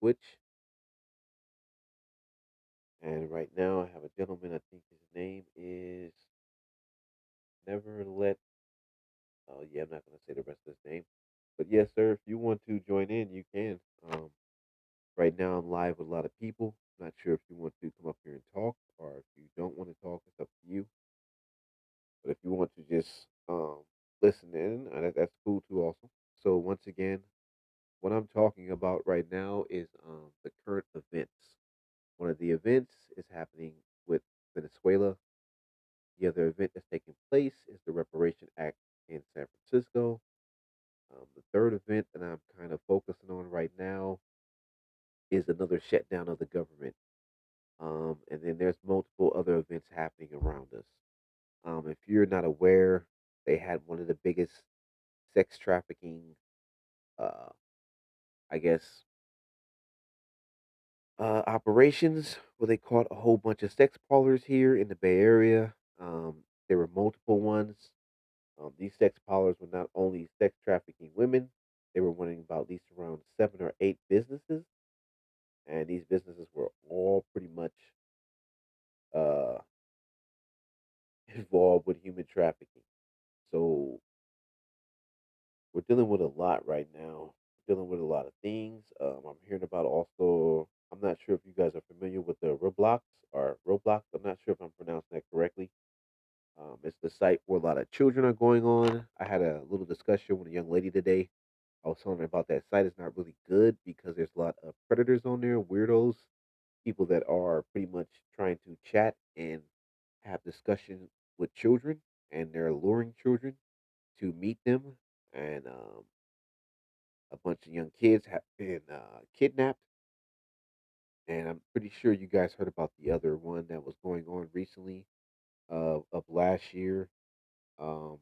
Twitch. And right now, I have a gentleman. I think his name is Never Let. Oh, yeah, I'm not going to say the rest of his name. But yes, sir, if you want to join in, you can. Um, right now, I'm live with a lot of people. Not sure if you want to come up here and talk, or if you don't want to talk, it's up to you. But if you want to just listen in, that's cool too, also. So once again, what I'm talking about right now is the current events. One of the events is happening with Venezuela. The other event that's taking place is the Reparation Act in San Francisco. The third event that I'm kind of focusing on right now is another shutdown of the government. And then there's multiple other events happening around us. If you're not aware, they had one of the biggest sex trafficking, uh, I guess, operations where they caught a whole bunch of sex parlors here in the Bay Area. There were multiple ones. These sex parlors were not only sex trafficking women, they were running about at least around 7 or 8 businesses, and these businesses were all pretty much uh, involved with human trafficking. So we're dealing with a lot right now. Dealing with a lot of things. I'm hearing about also. I'm not sure if you guys are familiar with the Roblox or Roblox. I'm not sure if I'm pronouncing that correctly. It's the site where a lot of children are going on. I had a little discussion with a young lady today. I was telling her about that site. It's not really good because there's a lot of predators on there, weirdos, people that are pretty much trying to chat and have discussion with children, and they're luring children to meet them. And a bunch of young kids have been kidnapped. And I'm pretty sure you guys heard about the other one that was going on recently of last year. Um,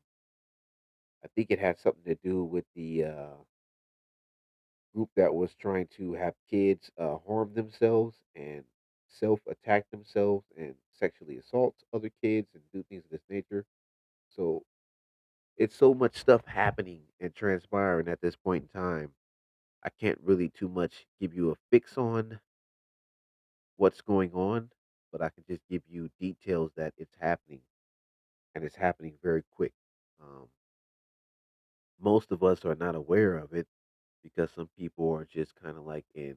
I think it had something to do with the group that was trying to have kids harm themselves and self attack themselves and sexually assault other kids and do things of this nature. So it's so much stuff happening and transpiring at this point in time. I can't really too much give you a fix on what's going on, but I can just give you details that it's happening and it's happening very quick. Um, Most of us are not aware of it because some people are just kind of like in,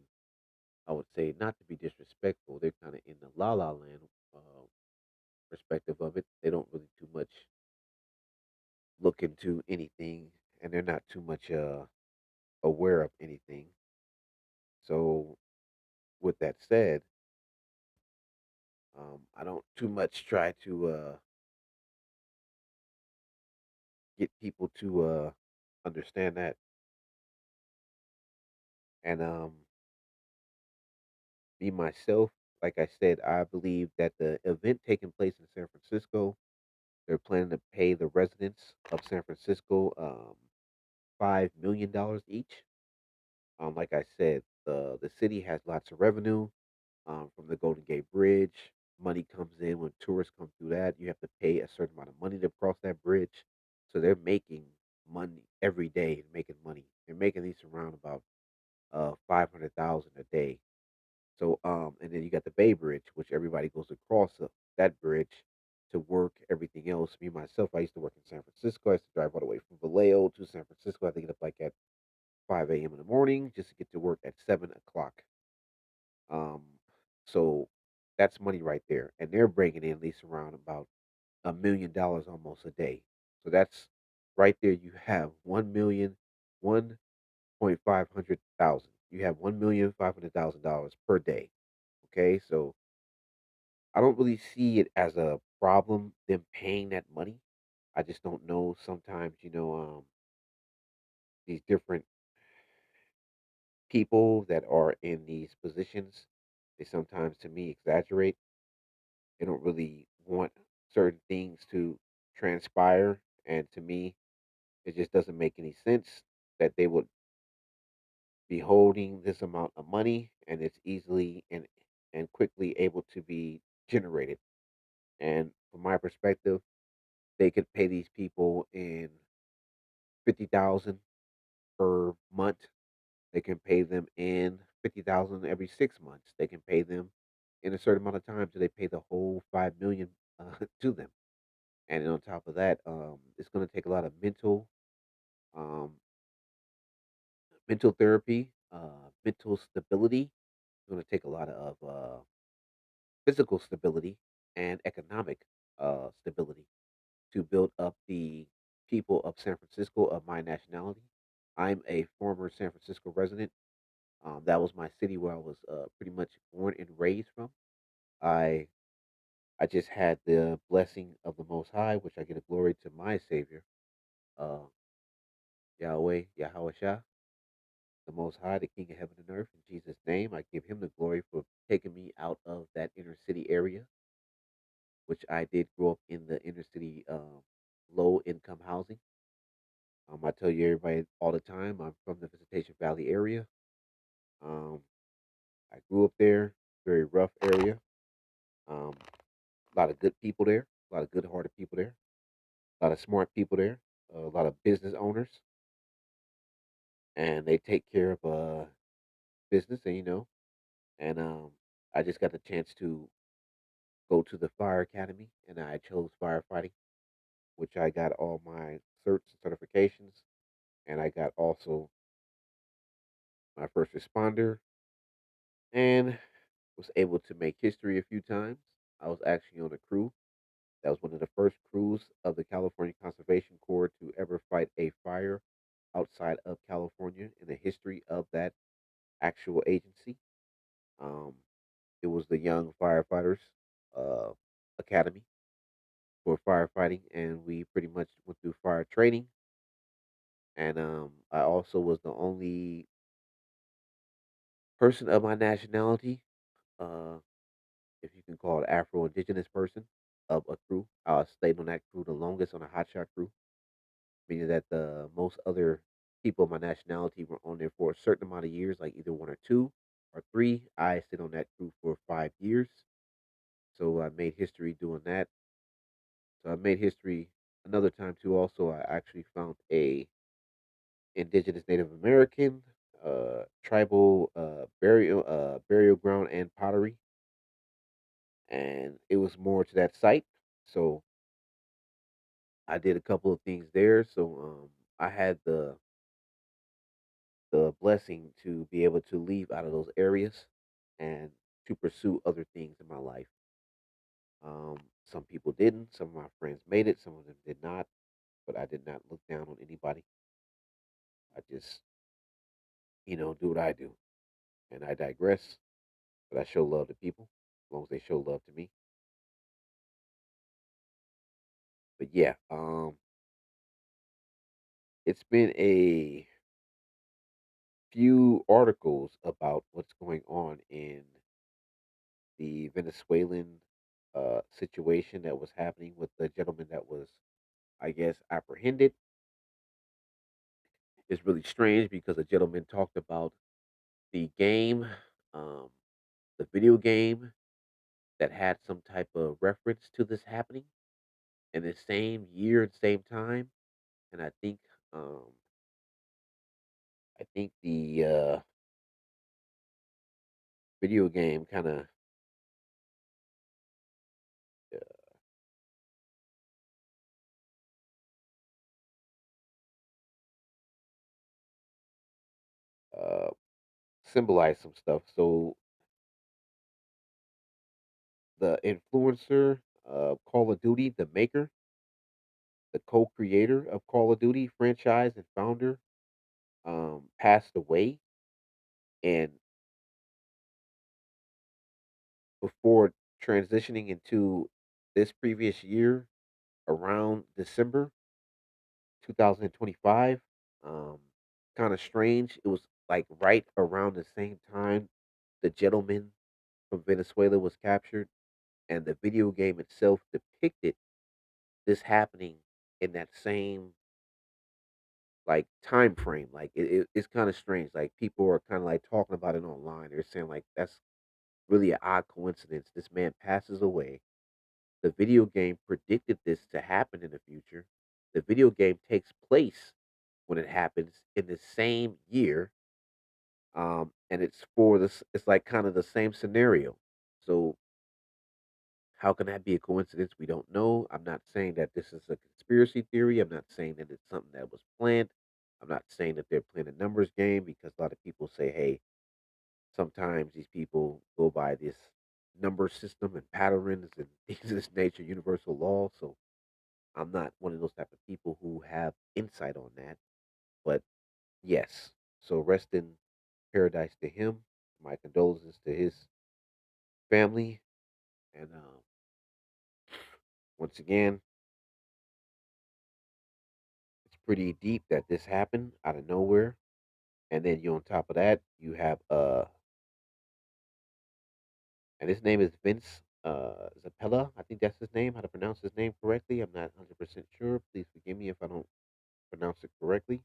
I would say, not to be disrespectful, they're kind of in the la la land perspective of it. They don't really too much look into anything, and they're not too much aware of anything. So, with that said, I don't too much try to get people to understand that. And me myself, like I said, I believe that the event taking place in San Francisco, they're planning to pay the residents of San Francisco $5 million each. Like I said, the city has lots of revenue from the Golden Gate Bridge. Money comes in when tourists come through that. You have to pay a certain amount of money to cross that bridge. So they're making money every day, making money. They're making these around about 500,000 a day. So and then you got the Bay Bridge, which everybody goes across that bridge to work, everything else. Me myself, I used to work in San Francisco. I used to drive all the way from Vallejo to San Francisco. I had to get up like at 5 a.m. in the morning just to get to work at 7 o'clock. Um, so that's money right there, and they're bringing in at least around about $1 million almost a day. So that's right there. You have 1 million, 1.500,000. You have $1,500,000 per day. Okay, so I don't really see it as a problem them paying that money. I just don't know. Sometimes these different people that are in these positions, they sometimes to me exaggerate. They don't really want certain things to transpire, and to me, it just doesn't make any sense that they would be holding this amount of money and it's easily and quickly able to be generated. And from my perspective, they could pay these people in 50,000 per month They can pay them in 50,000 every 6 months. They can pay them in a certain amount of time till they pay the whole 5 million to them. And then on top of that, it's going to take a lot of um, mental therapy, mental stability. It's going to take a lot of physical stability and economic stability to build up the people of San Francisco of my nationality. I'm a former San Francisco resident. That was my city where I was pretty much born and raised from. I I just had the blessing of the Most High, which I get a glory to my Savior, uh, Yahweh, Yahweh Shah, the Most High, the King of heaven and earth. In Jesus' name, I give him the glory for taking me out of that inner city area, which I did grow up in the inner city low income housing. I tell you everybody all the time, I'm from the Visitation Valley area. Um, I grew up there, very rough area. Um, a lot of good people there, a lot of good hearted people there, a lot of smart people there, a lot of business owners, and they take care of business, and and I just got the chance to go to the fire academy, and I chose firefighting, which I got all my certs and certifications, and I got also my first responder, and was able to make history a few times. I was actually on a crew that was one of the first crews of the California Conservation Corps to ever fight a fire outside of California in the history of that actual agency. Um, it was the Young Firefighters uh, Academy for firefighting, and we pretty much went through fire training. And I also was the only person of my nationality, uh, if you can call it Afro Indigenous person, of a crew. I stayed on that crew the longest on a hotshot crew, meaning that the most other people of my nationality were on there for a certain amount of years, like either 1 or 2 or 3. I stayed on that crew for 5 years, so I made history doing that. So I made history another time too. Also, I actually found a indigenous Native American tribal burial ground and pottery, and it was more to that site. So I did a couple of things there. So I had the blessing to be able to leave out of those areas and to pursue other things in my life. Some people didn't. Some of my friends made it. Some of them did not. But I did not look down on anybody. I just, do what I do. And I digress. But I show love to people as long as they show love to me. But yeah, it's been a few articles about what's going on in the Venezuelan situation that was happening with the gentleman that was, I guess, apprehended. It's really strange because the gentleman talked about the game, um, the video game that had some type of reference to this happening in the same year and same time. And um, I think the video game kind of uh, symbolized some stuff. So the influencer, Call of Duty, the maker, the co-creator of Call of Duty franchise and founder, passed away, and before transitioning into this previous year, around December 2025, um, kind of strange. It was like right around the same time the gentleman from Venezuela was captured, and the video game itself depicted this happening in that same like time frame. Like it's kind of strange. Like people are kind of like talking about it online. They're saying like that's really an odd coincidence. This man passes away. The video game predicted this to happen in the future. The video game takes place when it happens in the same year, And it's for this. It's like kind of the same scenario. So how can that be a coincidence? We don't know. I'm not saying that this is a conspiracy theory. I'm not saying that it's something that was planned. I'm not saying that they're playing a numbers game because a lot of people say, hey, sometimes these people go by this number system and patterns and things of this nature, universal law. So I'm not one of those type of people who have insight on that. But yes, so rest in paradise to him. My condolences to his family. And once again, it's pretty deep that this happened out of nowhere. And then you on top of that, you have and his name is Vince Zappella. I think that's his name. How to pronounce his name correctly? I'm not 100% sure. Please forgive me if I don't pronounce it correctly.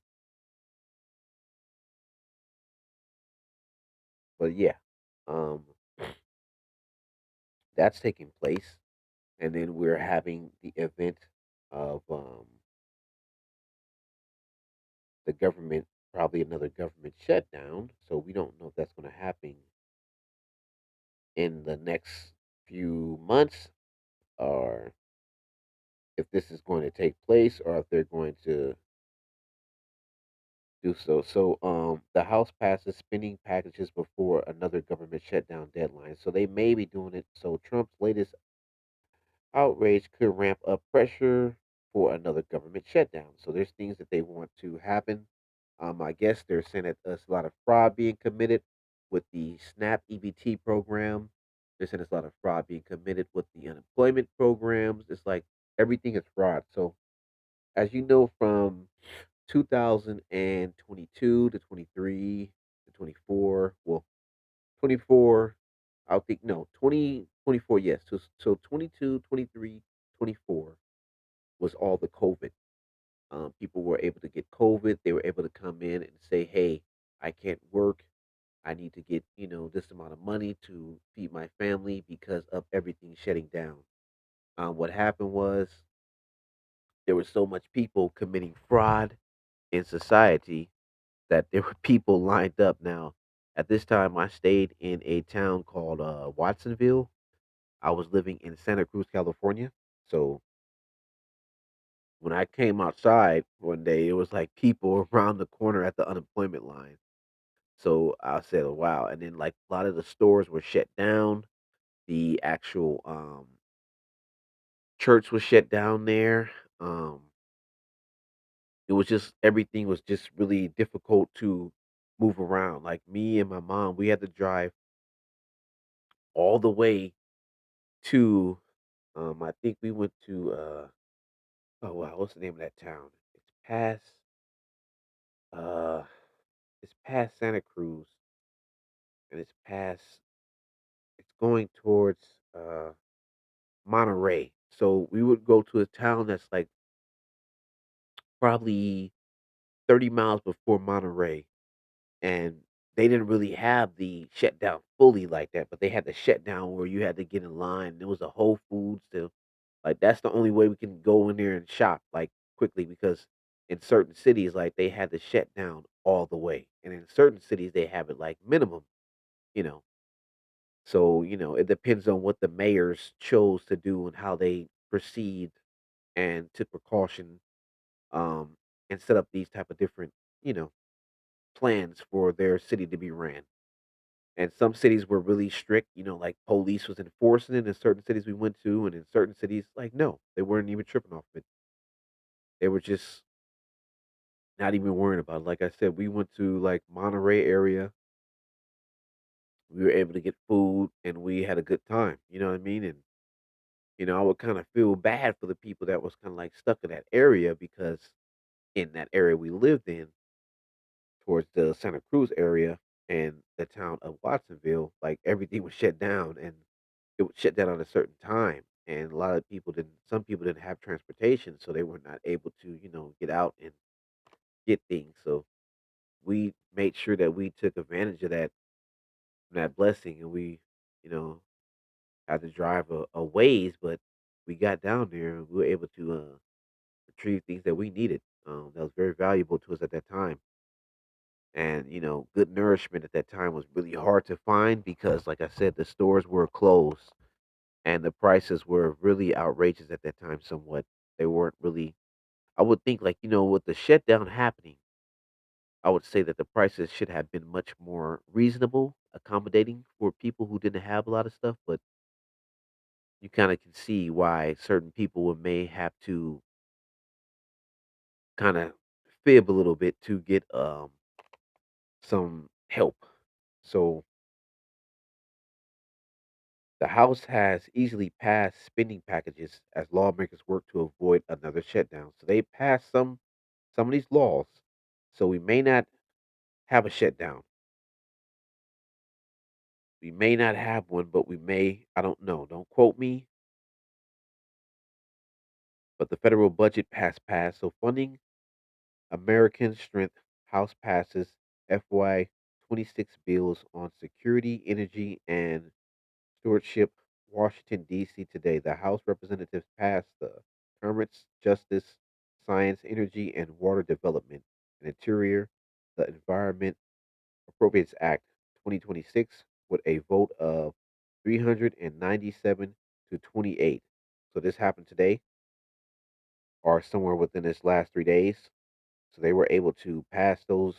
But yeah, um, that's taking place, and then we're having the event of the government, probably another government shutdown. So we don't know if that's going to happen in the next few months, or if this is going to take place, or if they're going to do so. So, the House passes spending packages before another government shutdown deadline. So they may be doing it. So Trump's latest outrage could ramp up pressure for another government shutdown. So there's things that they want to happen. I guess they're saying that there's a lot of fraud being committed with the SNAP EBT program. They're saying there's a lot of fraud being committed with the unemployment programs. It's like everything is fraud. So as you know from 2022 to 23 to 24, well, 24, I'll think, no, 2024, yes. So 22, 23, 24 was all the COVID. People were able to get COVID. They were able to come in and say, hey, I can't work. I need to get, this amount of money to feed my family because of everything shutting down. What happened was there was so much people committing fraud in society that there were people lined up. Now, at this time, I stayed in a town called Watsonville. I was living in Santa Cruz, California. So when I came outside one day, it was like people around the corner at the unemployment line. So I said, oh, wow. And then, like, a lot of the stores were shut down. The actual church was shut down there. Um, it was just everything was just really difficult to move around. Like me and my mom, we had to drive all the way to I think we went to oh wow, what's the name of that town? Uh it's past Santa Cruz, and it's going towards Monterey. So we would go to a town that's like probably 30 miles before Monterey, and they didn't really have the shutdown fully like that, but they had the shutdown where you had to get in line. There was a Whole Foods to, like, that's the only way we can go in there and shop like quickly, because in certain cities like they had to shut down all the way, and in certain cities they have it like minimum, you know. So it depends on what the mayors chose to do and how they proceed and took precaution, um, and set up these type of different you know plans for their city to be ran. And some cities were really strict, like police was enforcing it in certain cities we went to, and in certain cities, like, no, they weren't even tripping off of it. They were just not even worrying about it. Like I said, we went to like Monterey area. We were able to get food and we had a good time. You know what I mean? And I would kind of feel bad for the people that was kind of like stuck in that area, because in that area we lived in, towards the Santa Cruz area and the town of Watsonville, like everything was shut down, and it was shut down at a certain time. And a lot of people didn't, some people didn't have transportation, so they were not able to, get out and get things. So we made sure that we took advantage of that blessing, and we, you know, had to drive a ways, but we got down there and we were able to retrieve things that we needed. That was very valuable to us at that time. And good nourishment at that time was really hard to find because, like I said, the stores were closed and the prices were really outrageous at that time. Somewhat, they weren't really. I would think, like, with the shutdown happening, I would say that the prices should have been much more reasonable, accommodating for people who didn't have a lot of stuff. But you kind of can see why certain people may have to kind of fib a little bit to get some help. So the House has easily passed spending packages as lawmakers work to avoid another shutdown. So they passed some of these laws. So we may not have a shutdown. We may not have one, but we may. I don't know. Don't quote me. But the federal budget has passed. So funding American Strength House passes FY 26 bills on security, energy, and stewardship. Washington, D.C. today. The House Representatives passed the Commerce, Justice, Science, Energy, and Water Development and Interior, the Environment Appropriates Act 2026 with a vote of 397 to 28. So this happened today or somewhere within this last 3 days. So they were able to pass those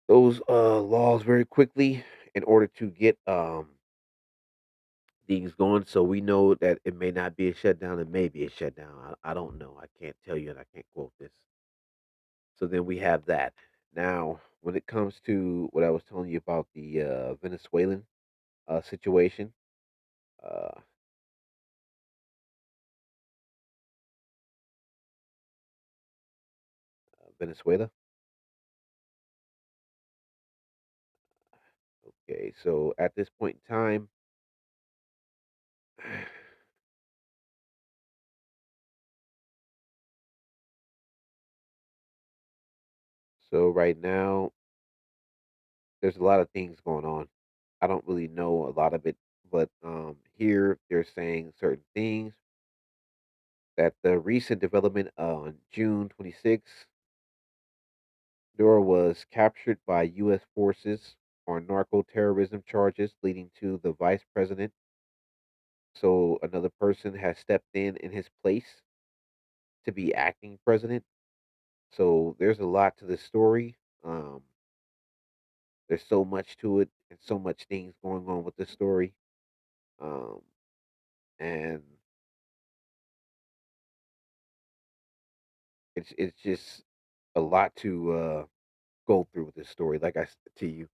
laws very quickly in order to get things going. So we know that it may not be a shutdown, it may be a shutdown. I don't know. I can't tell you and I can't quote this. So then we have that. Now, when it comes to what I was telling you about the Venezuelan situation, uh, Venezuela. Okay, so at this point in time, so right now, there's a lot of things going on. I don't really know a lot of it, but here they're saying certain things that the recent development on June 26th, Dora was captured by U.S. forces on narco terrorism charges, leading to the vice president. So another person has stepped in his place to be acting president. So there's a lot to this story. Um, there's so much to it and so much things going on with this story. Um, and it's just a lot to go through with this story. Like I said to you,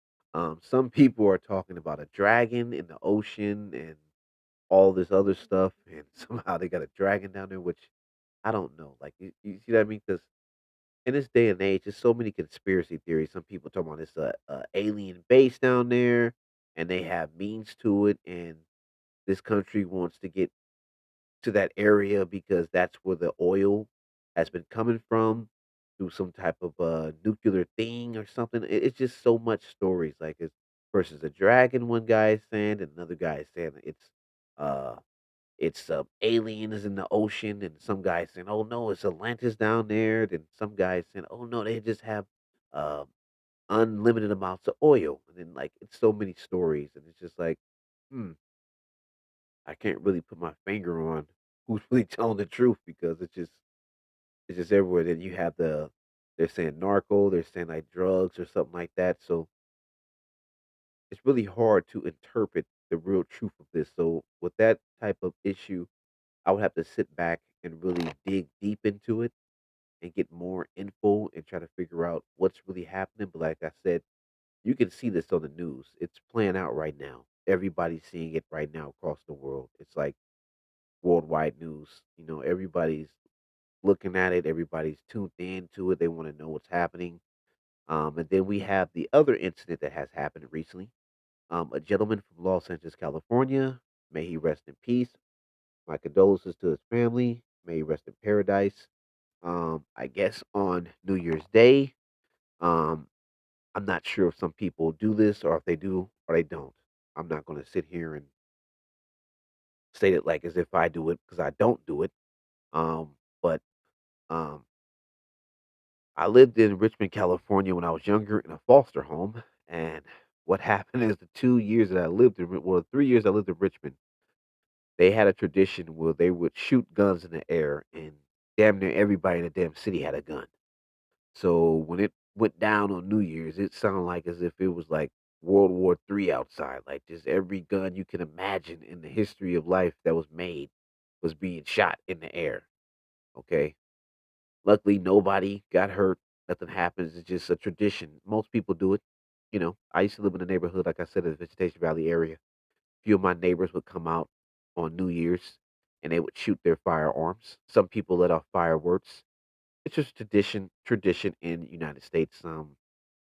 some people are talking about a dragon in the ocean and all this other stuff, and somehow they got a dragon down there, which I don't know. Like you see what I mean? Because in this day and age, there's so many conspiracy theories. Some people talking about this alien base down there, and they have means to it, and this country wants to get to that area because that's where the oil has been coming from through some type of nuclear thing or something. It's just so much stories. Like it's versus a dragon. One guy is saying, and another guy is saying uh aliens in the ocean, and some guys saying, "Oh no, it's Atlantis down there." Then some guys saying, "Oh no, they just have uh, unlimited amounts of oil." And then like it's so many stories, and it's just like, hmm, I can't really put my finger on who's really telling the truth because it's just everywhere. Then you have they're saying narco, they're saying like drugs or something like that. So it's really hard to interpret the real truth of this. So with that type of issue, I would have to sit back and really dig deep into it and get more info and try to figure out what's really happening. But like I said, you can see this on the news. It's playing out right now. Everybody's seeing it right now across the world. It's like worldwide news. Everybody's looking at it. Everybody's tuned in to it. They want to know what's happening. And then we have the other incident that has happened recently. A gentleman from Los Angeles, California. May he rest in peace. My condolences to his family. May he rest in paradise. I guess on New Year's Day. Um, I'm not sure if some people do this or if they do or they don't. I'm not going to sit here and state it like as if I do it because I don't do it. But um, I lived in Richmond, California when I was younger in a foster home. And what happened is the 2 years that I lived in, well, 3 years I lived in Richmond, they had a tradition where they would shoot guns in the air, and damn near everybody in the damn city had a gun. So when it went down on New Year's, it sounded like as if it was like World War III outside. Like just every gun you can imagine in the history of life that was made was being shot in the air. Okay. Luckily, nobody got hurt. Nothing happens. It's just a tradition. Most people do it. I used to live in a neighborhood, like I said, in the Vegetation Valley area. Few of my neighbors would come out on New Year's and they would shoot their firearms. Some people let off fireworks. It's just tradition in the United States.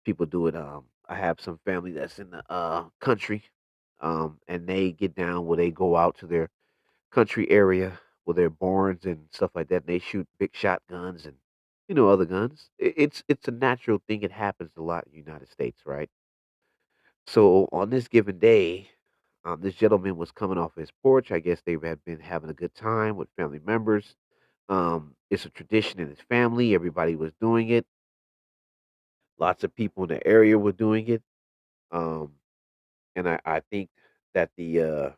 People do it. I have some family that's in the country, and they get down where they go out to their country area with their barns and stuff like that. And they shoot big shotguns and other guns. It's a natural thing. It happens a lot in the United States, right? So on this given day, this gentleman was coming off his porch. I guess they had been having a good time with family members. It's a tradition in his family. Everybody was doing it. Lots of people in the area were doing it. Um, and I think that the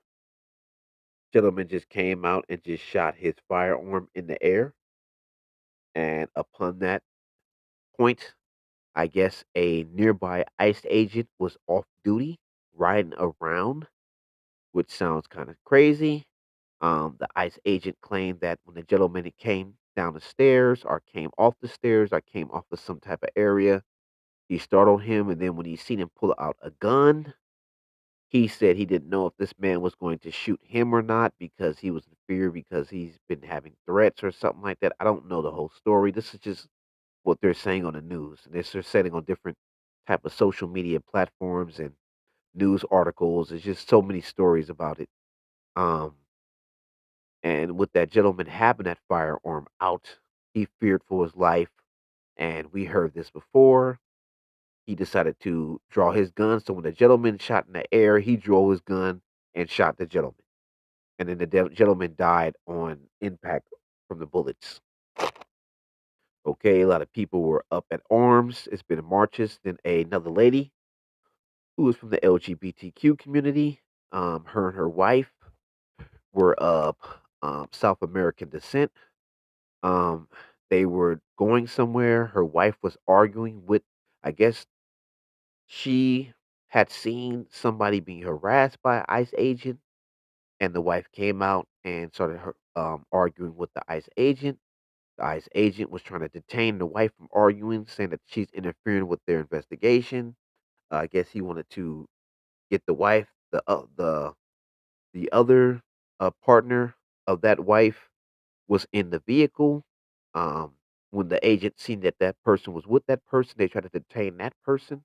gentleman just came out and just shot his firearm in the air. And upon that point, I guess a nearby ICE agent was off duty riding around, which sounds kind of crazy. The ICE agent claimed that when the gentleman came down the stairs or came off the stairs or came off of some type of area, he startled him. And then when he seen him pull out a gun, he said he didn't know if this man was going to shoot him or not because he was in fear because he's been having threats or something like that. I don't know the whole story. This is just what they're saying on the news. And they're saying on different type of social media platforms and news articles. There's just so many stories about it. Um, and with that gentleman having that firearm out, he feared for his life. And we heard this before. He decided to draw his gun. So when the gentleman shot in the air, he drew his gun and shot the gentleman. And then the gentleman died on impact from the bullets. Okay, a lot of people were up at arms. It's been marches. Then another lady who was from the LGBTQ community, her and her wife were of South American descent. Um, they were going somewhere. Her wife was arguing with, I guess she had seen somebody being harassed by an ICE agent, and the wife came out and started arguing with the ICE agent. The ICE agent was trying to detain the wife from arguing, saying that she's interfering with their investigation. I guess he wanted to get the wife, the other partner of that wife was in the vehicle. Um, when the agent seen that that person was with that person, they tried to detain that person.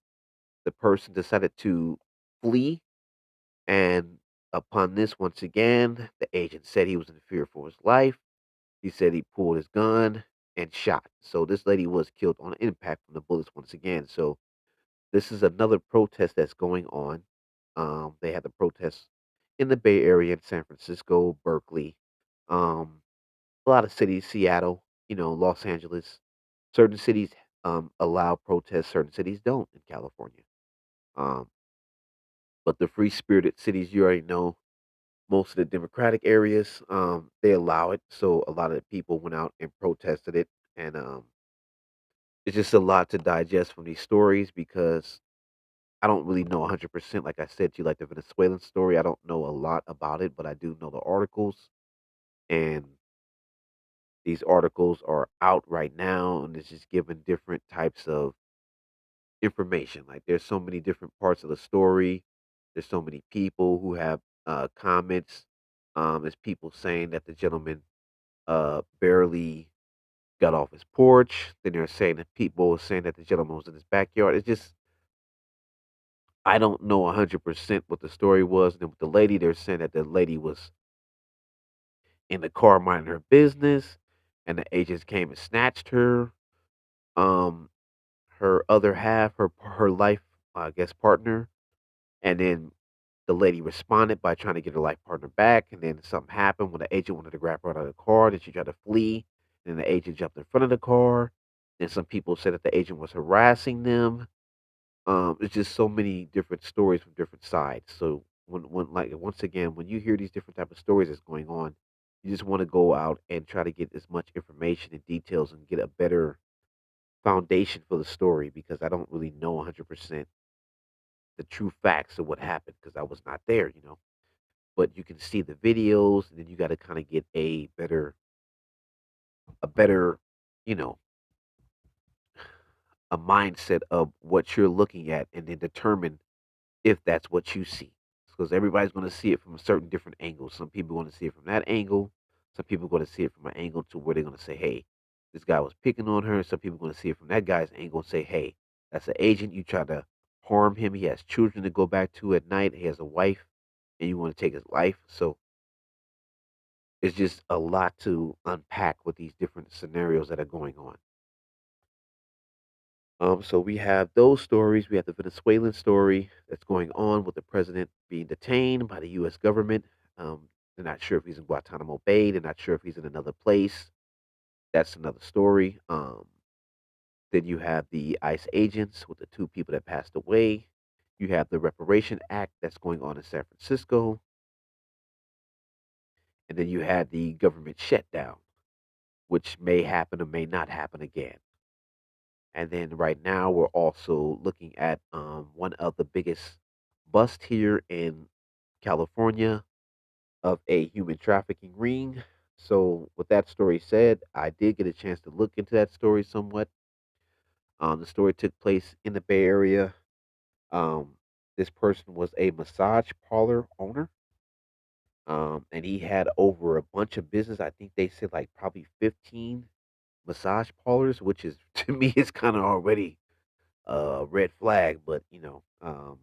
The person decided to flee, and upon this, once again, the agent said he was in fear for his life. He said he pulled his gun and shot. So this lady was killed on impact from the bullets once again. So this is another protest that's going on. They had the protests in the Bay Area in San Francisco, Berkeley, um, a lot of cities, Seattle, Los Angeles. Certain cities allow protests, certain cities don't in California. Um, but the free spirited cities, you already know, most of the Democratic areas, they allow it. So a lot of people went out and protested it. And it's just a lot to digest from these stories because I don't really know 100%. Like I said to you, like the Venezuelan story, I don't know a lot about it, but I do know the articles. And these articles are out right now, and it's just giving different types of information. Like there's so many different parts of the story. There's so many people who have comments. There's people saying that the gentleman barely got off his porch. Then they're saying that people are saying that the gentleman was in his backyard. It's just I don't know 100% what the story was. And then with the lady, they're saying that the lady was in the car minding her business, and the agents came and snatched her. Um, her other half, her life, I guess, partner, and then the lady responded by trying to get her life partner back. And then something happened when the agent wanted to grab her out of the car. Then she tried to flee. And then the agent jumped in front of the car. And some people said that the agent was harassing them. It's just so many different stories from different sides. So when like once again, when you hear these different type of stories that's going on, you just want to go out and try to get as much information and details and get a better foundation for the story because I don't really know 100% the true facts of what happened because I was not there, you know. But you can see the videos, and then you got to kind of get a better, you know, a mindset of what you're looking at, and then determine if that's what you see. Because everybody's going to see it from a certain different angle. Some people want to see it from that angle. Some people are going to see it from an angle to where they're going to say, "Hey, this guy was picking on her." Some people are going to see it from that guy's angle and say, "Hey, that's an agent. You try to harm him. He has children to go back to at night. He has a wife, and you want to take his life." So it's just a lot to unpack with these different scenarios that are going on. So we have those stories. We have the Venezuelan story that's going on with the president being detained by the U.S. government. They're not sure if he's in Guantanamo Bay. They're not sure if he's in another place. That's another story. Then you have the ICE agents with the two people that passed away. You have the Reparation Act that's going on in San Francisco. And then you had the government shutdown, which may happen or may not happen again. And then right now, we're also looking at one of the biggest busts here in California of a human trafficking ring. So, with that story said, I did get a chance to look into that story somewhat. The story took place in the Bay Area. Um, this person was a massage parlor owner, and he had over a bunch of business. I think they said like probably 15 massage parlors, which is to me is kind of already red flag, but so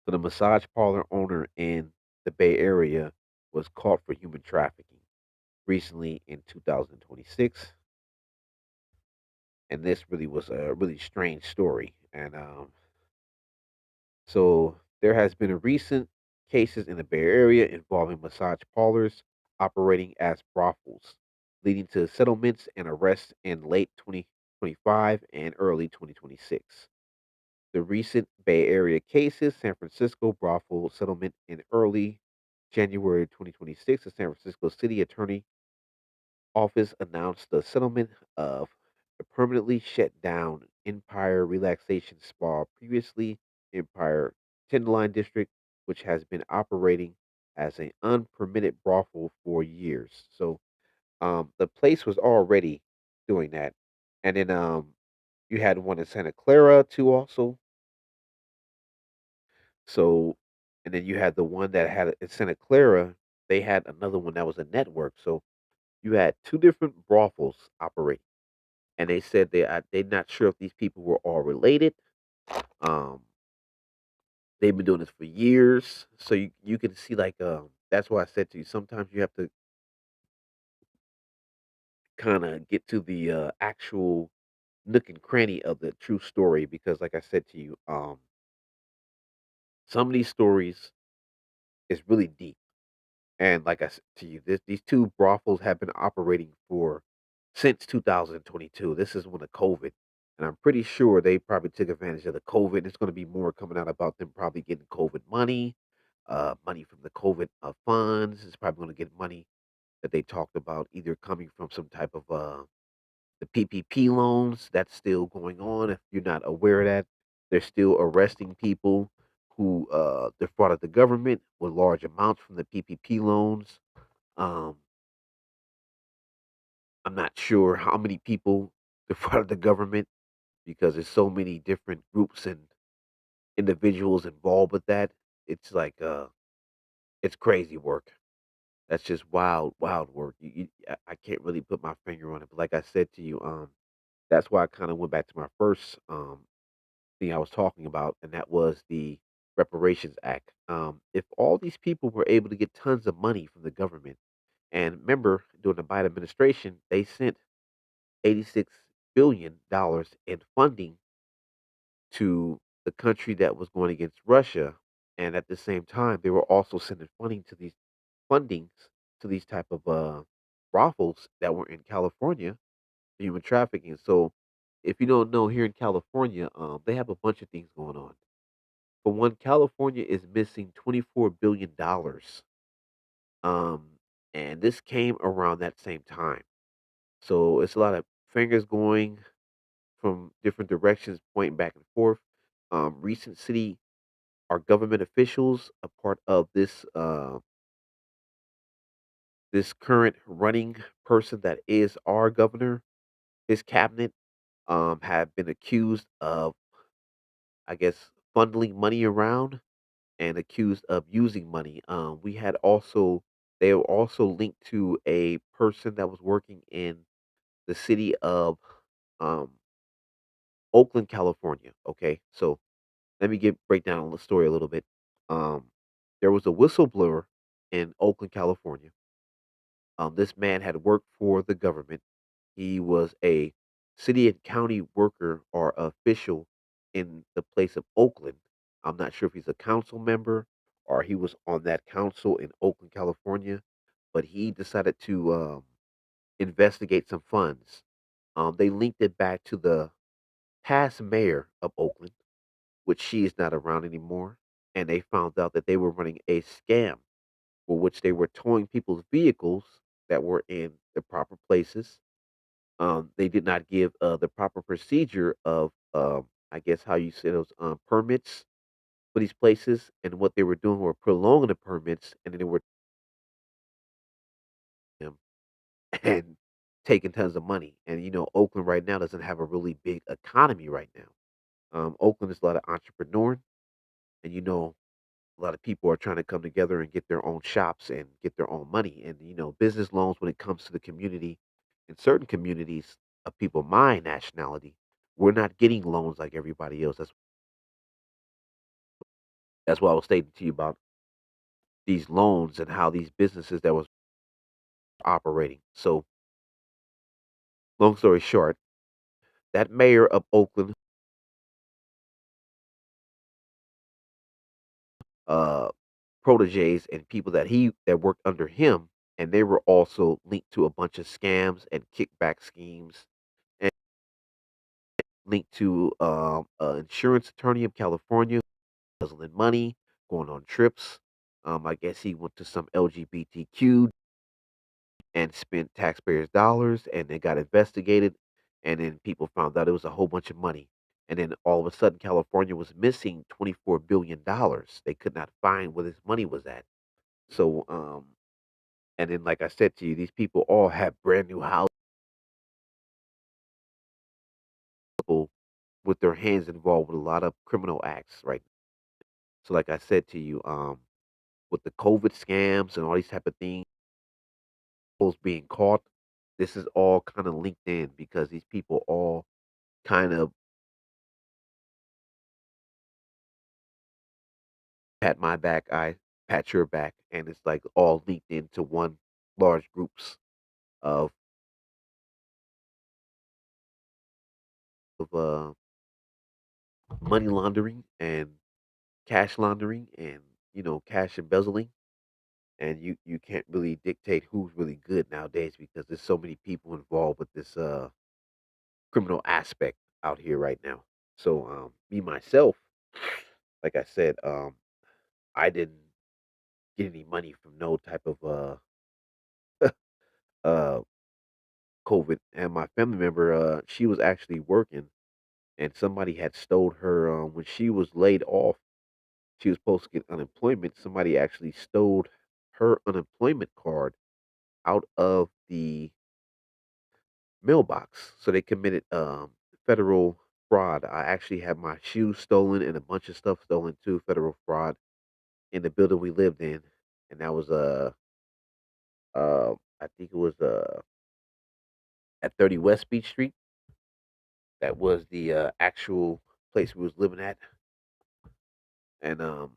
the massage parlor owner in the Bay Area was caught for human trafficking recently in 2026, and this really was a really strange story. And so there has been a recent cases in the Bay Area involving massage parlors operating as brothels, leading to settlements and arrests in late 2025 and early 2026. The recent Bay Area cases, San Francisco brothel settlement in early January 2026, the San Francisco City Attorney Office announced the settlement of the permanently shut down Empire Relaxation Spa, previously Empire Tenderloin District, which has been operating as an unpermitted brothel for years. So the place was already doing that. And then you had one in Santa Clara too also. So, and then you had the one that had in Santa Clara, they had another one that was a network. So you had two different brothels operating, and they said they're not sure if these people were all related. Um, they've been doing this for years, so you can see like that's why I said to you sometimes you have to kind of get to the actual nook and cranny of the true story because, like I said to you, some of these stories is really deep. And like I said to you, these two brothels have been operating for since 2022. This is when the COVID, and I'm pretty sure they probably took advantage of the COVID. There's going to be more coming out about them probably getting COVID money, money from the COVID funds. It's probably going to get money that they talked about either coming from some type of the PPP loans. That's still going on. If you're not aware of that, they're still arresting people who defrauded the government with large amounts from the PPP loans. Um, I'm not sure how many people defrauded the government because there's so many different groups and individuals involved with that. It's like it's crazy work. That's just wild, wild work. I can't really put my finger on it, but like I said to you, that's why I kind of went back to my first thing I was talking about, and that was the Reparations Act. If all these people were able to get tons of money from the government, and remember during the Biden administration, they sent $86 billion in funding to the country that was going against Russia, and at the same time, they were also sending fundings to these type of brothels that were in California human trafficking. So, if you don't know, here in California, they have a bunch of things going on. For one, California is missing $24 billion, um, and this came around that same time. So it's a lot of fingers going from different directions, pointing back and forth. Recent city our government officials, a part of this current running person that is our governor, his cabinet, have been accused of, I guess, funneling money around and accused of using money. We had also they were also linked to a person that was working in the city of um, Oakland, California. Okay, so let me get break down the story a little bit. Um, there was a whistleblower in Oakland, California. This man had worked for the government. He was a city and county worker or official in the place of Oakland. I'm not sure if he's a council member or he was on that council in Oakland, California, but he decided to investigate some funds. They linked it back to the past mayor of Oakland, which she is not around anymore, and they found out that they were running a scam for which they were towing people's vehicles that were in the proper places. They did not give the proper procedure of, I guess, how you say those permits for these places, and what they were doing were prolonging the permits, and then they were them and taking tons of money. And Oakland right now doesn't have a really big economy right now. Oakland is a lot of entrepreneur, and a lot of people are trying to come together and get their own shops and get their own money. And business loans when it comes to the community, in certain communities of people my nationality, we're not getting loans like everybody else. That's why I was stating to you about these loans and how these businesses that was operating. So, long story short, that mayor of Oakland, uh, proteges and people that worked under him, and they were also linked to a bunch of scams and kickback schemes, and linked to an insurance attorney of California, guzzling money, going on trips. I guess he went to some LGBTQ and spent taxpayers' dollars, and they got investigated, and then people found out it was a whole bunch of money. And then all of a sudden, California was missing $24 billion. They could not find where this money was at. So, and then, like I said to you, these people all have brand new houses with their hands involved with a lot of criminal acts, right? So, like I said to you, with the COVID scams and all these type of things, those being caught, this is all kind of linked in because these people all kind of pat my back, I pat your back, and it's like all linked into one large groups of of money laundering and cash laundering and cash embezzling. And you can't really dictate who's really good nowadays because there's so many people involved with this criminal aspect out here right now. So me myself, like I said, I didn't get any money from no type of uh COVID, and my family member, she was actually working, and somebody had stole her when she was laid off. She was supposed to get unemployment. Somebody actually stole her unemployment card out of the mailbox. So they committed federal fraud. I actually had my shoes stolen and a bunch of stuff stolen too, federal fraud in the building we lived in. And that was I think it was at 30 West Beach Street. That was the actual place we was living at. And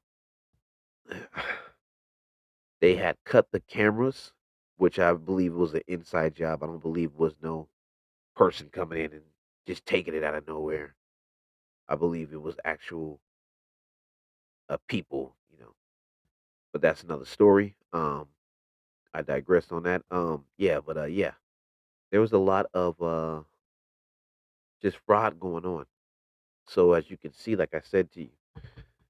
they had cut the cameras, which I believe was an inside job. I don't believe was no person coming in and just taking it out of nowhere. I believe it was actual people, But that's another story. I digressed on that. Yeah, but yeah, there was a lot of just fraud going on. So as you can see, like I said to you,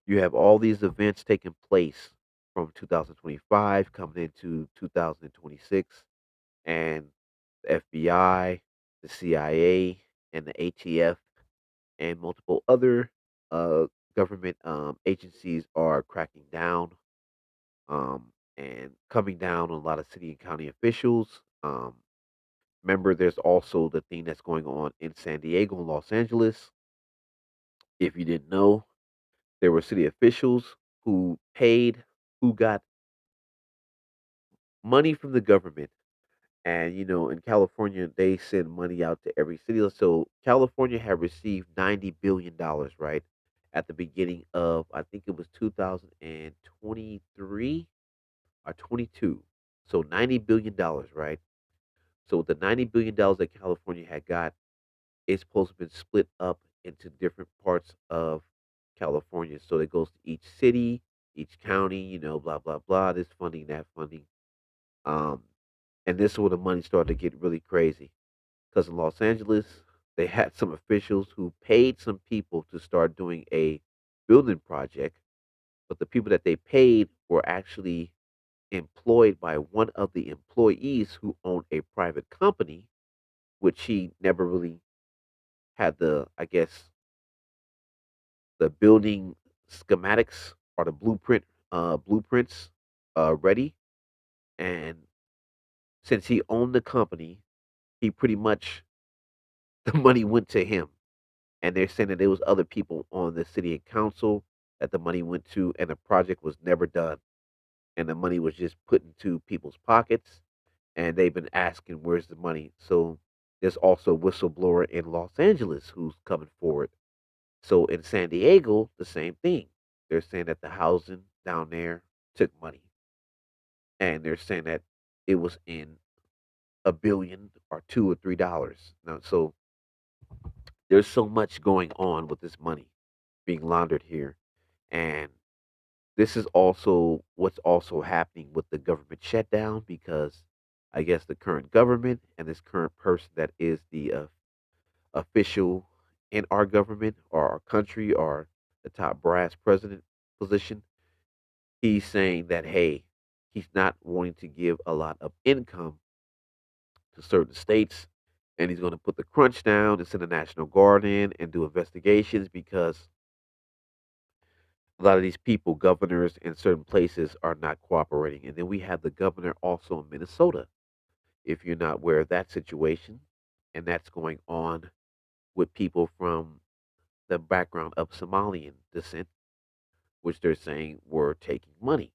you have all these events taking place from 2025 coming into 2026, and the FBI, the CIA, and the ATF, and multiple other uh, government agencies are cracking down and coming down on a lot of city and county officials. Remember, there's also the thing that's going on in San Diego and Los Angeles. If you didn't know, there were city officials who paid, who got money from the government. And, in California, they send money out to every city. So California had received $90 billion, right? At the beginning of, I think it was 2023 or 22. So $90 billion, right? So the $90 billion that California had got is supposed to have been split up into different parts of California. So it goes to each city, each county, blah, blah, blah, this funding, that funding. Um, and this is where the money started to get really crazy. Because in Los Angeles, they had some officials who paid some people to start doing a building project, but the people that they paid were actually employed by one of the employees who owned a private company, which he never really had I guess, the building schematics or the blueprints ready. And since he owned the company, he pretty much the money went to him. And they're saying that there was other people on the city and council that the money went to, and the project was never done, and the money was just put into people's pockets, and they've been asking where's the money. So there's also a whistleblower in Los Angeles who's coming forward. So in San Diego, the same thing. They're saying that the housing down there took money, and they're saying that it was in a billion or $2 or $3. Now, so there's so much going on with this money being laundered here, and this is also what's also happening with the government shutdown, because I guess the current government and this current person that is the official in our government or our country or the top brass president position, he's saying that, hey, he's not wanting to give a lot of income to certain states, and he's going to put the crunch down and send the National Guard in and do investigations, because a lot of these people, governors in certain places, are not cooperating. And then we have the governor also in Minnesota, if you're not aware of that situation. And that's going on with people from the background of Somalian descent, which they're saying were taking money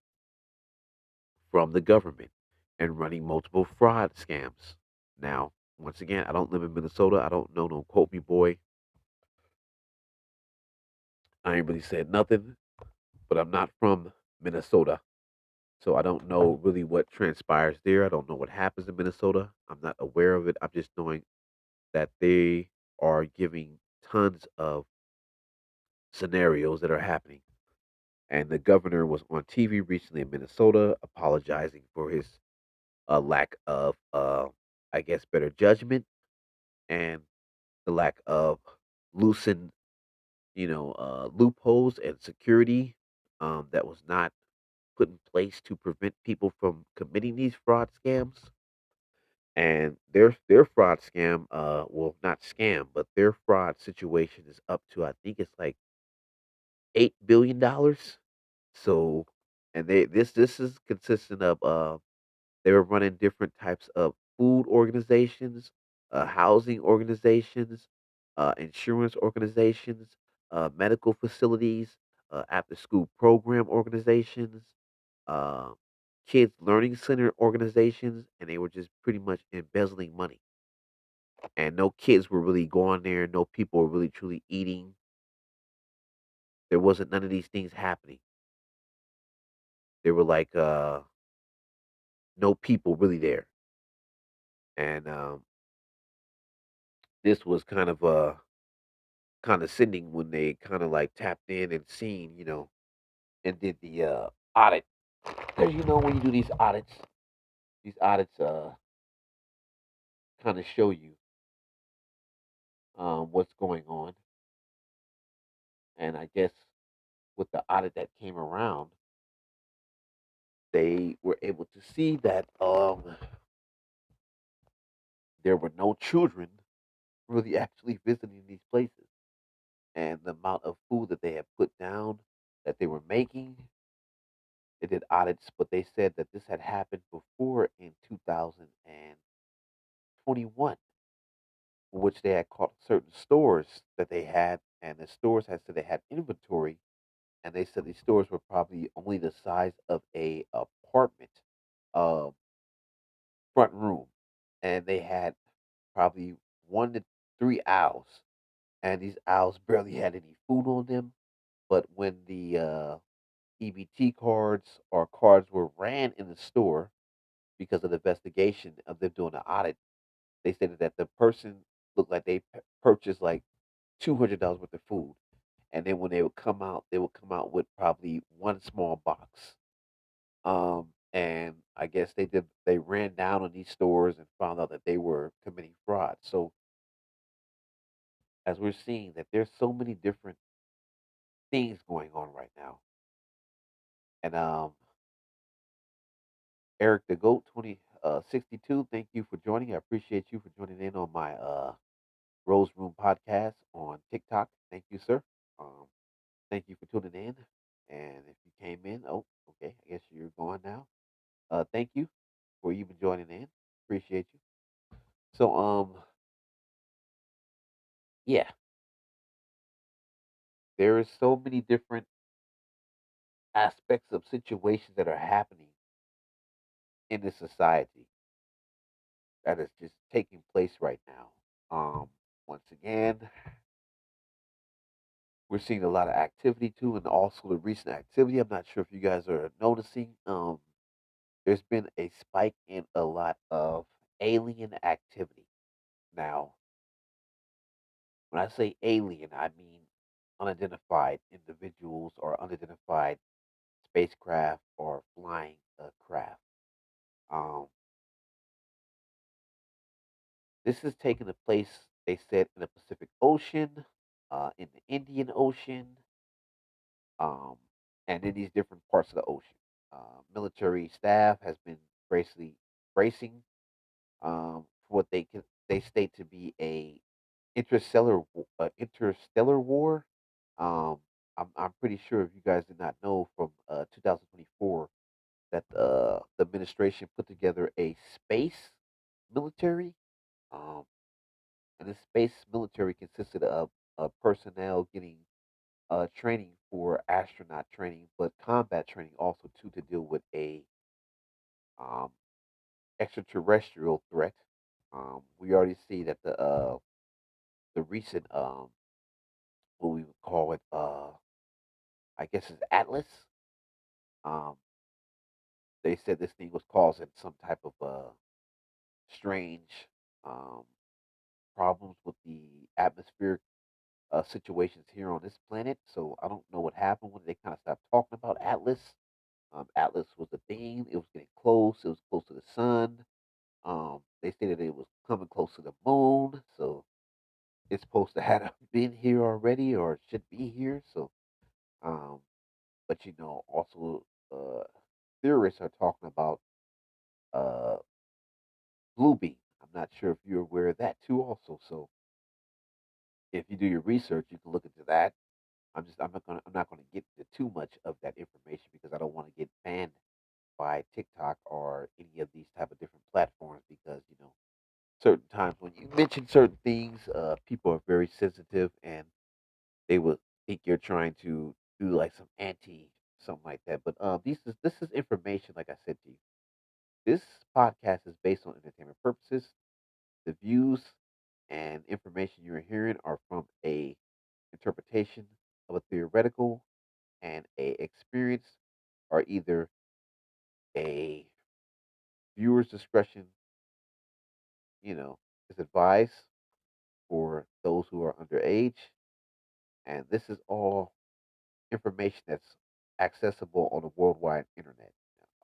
from the government and running multiple fraud scams. Now, once again, I don't live in Minnesota. I don't know no quote me boy. I ain't really said nothing, but I'm not from Minnesota. So I don't know really what transpires there. I don't know what happens in Minnesota. I'm not aware of it. I'm just knowing that they are giving tons of scenarios that are happening. And the governor was on TV recently in Minnesota apologizing for his lack of, I guess, better judgment, and the lack of loosened, loopholes and security that was not put in place to prevent people from committing these fraud scams. And their fraud scam, well, not scam, but their fraud situation is up to, I think it's like $8 billion. So, and this is consistent of they were running different types of food organizations, housing organizations, insurance organizations, medical facilities, after school program organizations, uh, kids learning center organizations, and they were just pretty much embezzling money. And no kids were really going there. No people were really truly eating. There wasn't none of these things happening. There were like no people really there, and this was kind of condescending when they kind of like tapped in and seen, and did the audit. Because when you do these audits kind of show you what's going on. And I guess with the audit that came around, they were able to see that there were no children really actually visiting these places. And the amount of food that they had put down that they were making, they did audits, but they said that this had happened before in 2021, which they had caught certain stores that they had, and the stores had said they had inventory, and they said these stores were probably only the size of a apartment uh, front room, and they had probably 1 to 3 owls, and these owls barely had any food on them. But when the EBT cards or cards were ran in the store because of the investigation of them doing the audit, they stated that the person looked like they purchased like $200 worth of food, and then when they would come out, they would come out with probably one small box. And I guess they ran down on these stores and found out that they were committing fraud. So as we're seeing that there's so many different things going on right now, and Eric the Goat 2062, thank you for joining. I appreciate you for joining in on my Rose Room podcast on TikTok. Thank you, sir. Um, thank you for tuning in. And if you came in, oh, okay, I guess you're going now. Thank you for even joining in. Appreciate you. So, yeah, there is so many different aspects of situations that are happening in this society that is just taking place right now. Once again, we're seeing a lot of activity too, and also the recent activity. I'm not sure if you guys are noticing. There's been a spike in a lot of alien activity. Now, when I say alien, I mean unidentified individuals or unidentified spacecraft or flying craft. Um, this is taking the place, they said, in the Pacific Ocean, in the Indian Ocean, um, and in these different parts of the ocean. Military staff has been basically bracing for what they state to be a interstellar war. Um, I'm pretty sure if you guys did not know from 2024 that the administration put together a space military, um, and this space military consisted of personnel getting training for astronaut training, but combat training also too to deal with a um, extraterrestrial threat. We already see that the recent what we would call it I guess is Atlas. Um, they said this thing was causing some type of strange um, problems with the atmospheric situations here on this planet. So I don't know what happened when they kind of stopped talking about Atlas. Atlas was a thing. It was getting close. It was close to the sun. They stated it was coming close to the moon. So it's supposed to have been here already or should be here. So, um, but also uh, theorists are talking about uh, blue beam. I'm not sure if you're aware of that too, also. So if you do your research, you can look into that. I'm not gonna get into too much of that information because I don't want to get banned by TikTok or any of these type of different platforms because certain times when you mention certain things, people are very sensitive and they will think you're trying to do like some anti something like that. But this is information, like I said to you. This podcast is based on entertainment purposes. The views and information you're hearing are from a interpretation of a theoretical and a experience, or either a viewer's discretion, is advised for those who are underage. And this is all information that's accessible on the worldwide internet.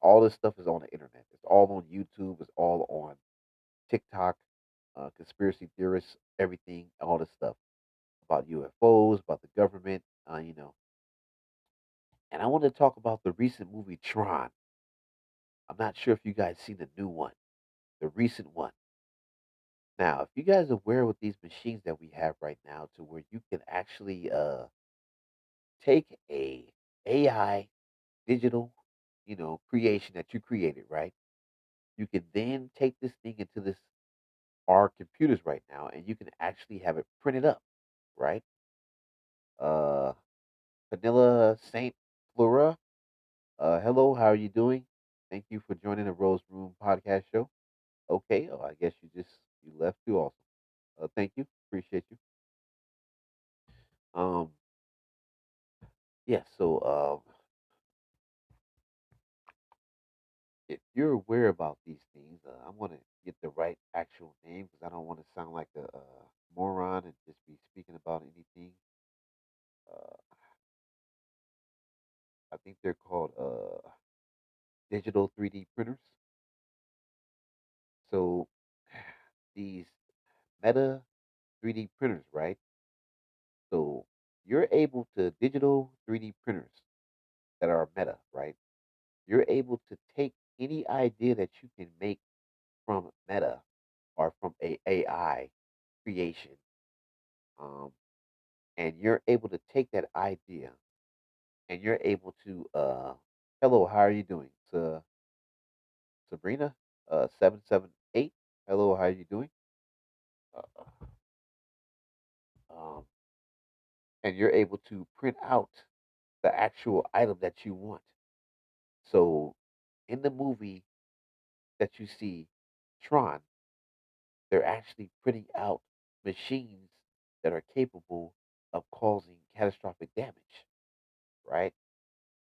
All this stuff is on the internet. It's all on YouTube. It's all on TikTok. Conspiracy theorists everything, all this stuff about UFOs, about the government, And I want to talk about the recent movie Tron. I'm not sure if you guys seen the new one, the recent one. Now, if you guys are aware with these machines that we have right now, to where you can actually take a AI digital, creation that you created, right? You can then take this thing into this our computers right now, and you can actually have it printed up, right? Uh, Vanilla Saint Flora. Hello, how are you doing? Thank you for joining the Rose Room podcast show. Okay, oh, I guess you left too. Also, thank you, appreciate you. Um, yeah. So, if you're aware about these things, I'm gonna get the right actual name because I don't want to sound like a, moron and just be speaking about anything. Uh, I think they're called digital 3D printers. So, these Meta 3D printers, right? So you're able to digital 3D printers that are Meta, right? You're able to take any idea that you can make from Meta or from a AI creation, um, and you're able to take that idea and you're able to hello, how are you doing? Sabrina 778. Hello, how are you doing? Uh, um, and you're able to print out the actual item that you want. So in the movie that you see, Tron, they're actually putting out machines that are capable of causing catastrophic damage, right?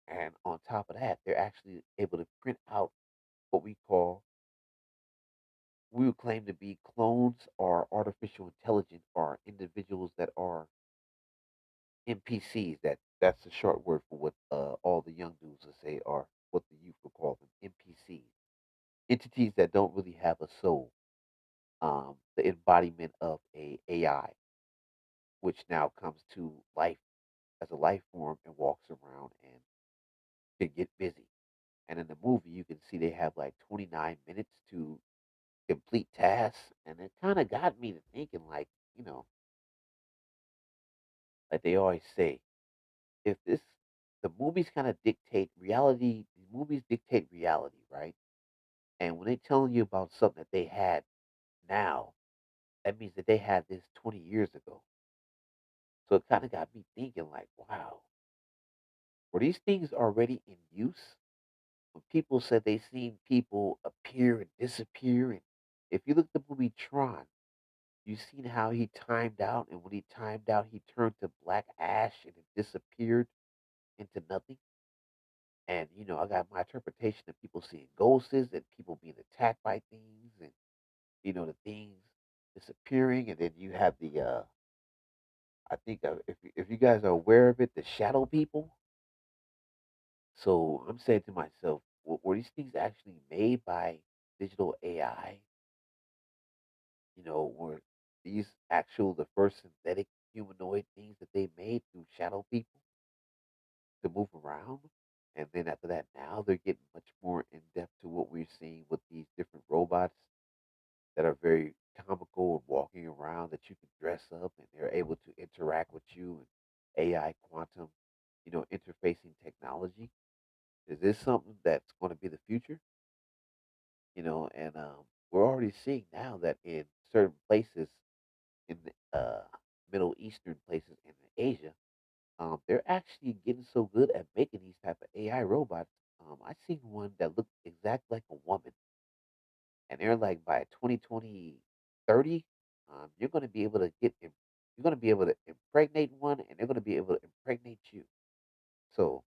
And on top of that, they're actually able to print out what we would claim to be clones or artificial intelligence or individuals that are NPCs. That's the short word for what all the young dudes will say, or what the youth will call them, NPCs. Entities that don't really have a soul, the embodiment of a AI, which now comes to life as a life form and walks around and can get busy. And in the movie, you can see they have like 29 minutes to complete tasks, and it kind of got me to thinking, like, you know, like they always say, if this the movies kind of dictate reality, the movies dictate reality, right? And when they're telling you about something that they had now, that means that they had this 20 years ago. So it kind of got me thinking, like, wow, were these things already in use? When people said they seen people appear and disappear, and if you look at the movie Tron, you seen how he timed out, and when he timed out, he turned to black ash and it disappeared into nothing. And I got my interpretation of people seeing ghosts and people being attacked by things, and the things disappearing, and then you have the I think if you guys are aware of it, the shadow people. So I'm saying to myself, were these things actually made by digital AI? Were these actual the first synthetic humanoid things that they made through shadow people to move around? And then after that, now they're getting much more in depth to what we're seeing with these different robots that are very comical and walking around that you can dress up and they're able to interact with you and AI quantum, interfacing technology. Is this something that's going to be the future? And we're already seeing now that in certain places in the Middle Eastern places in Asia, they're actually getting so good at making these type of AI robots. I seen one that looked exactly like a woman, and they're like by 2020 30, you're going to be able to you're going to be able to impregnate one, and they're going to be able to impregnate you. So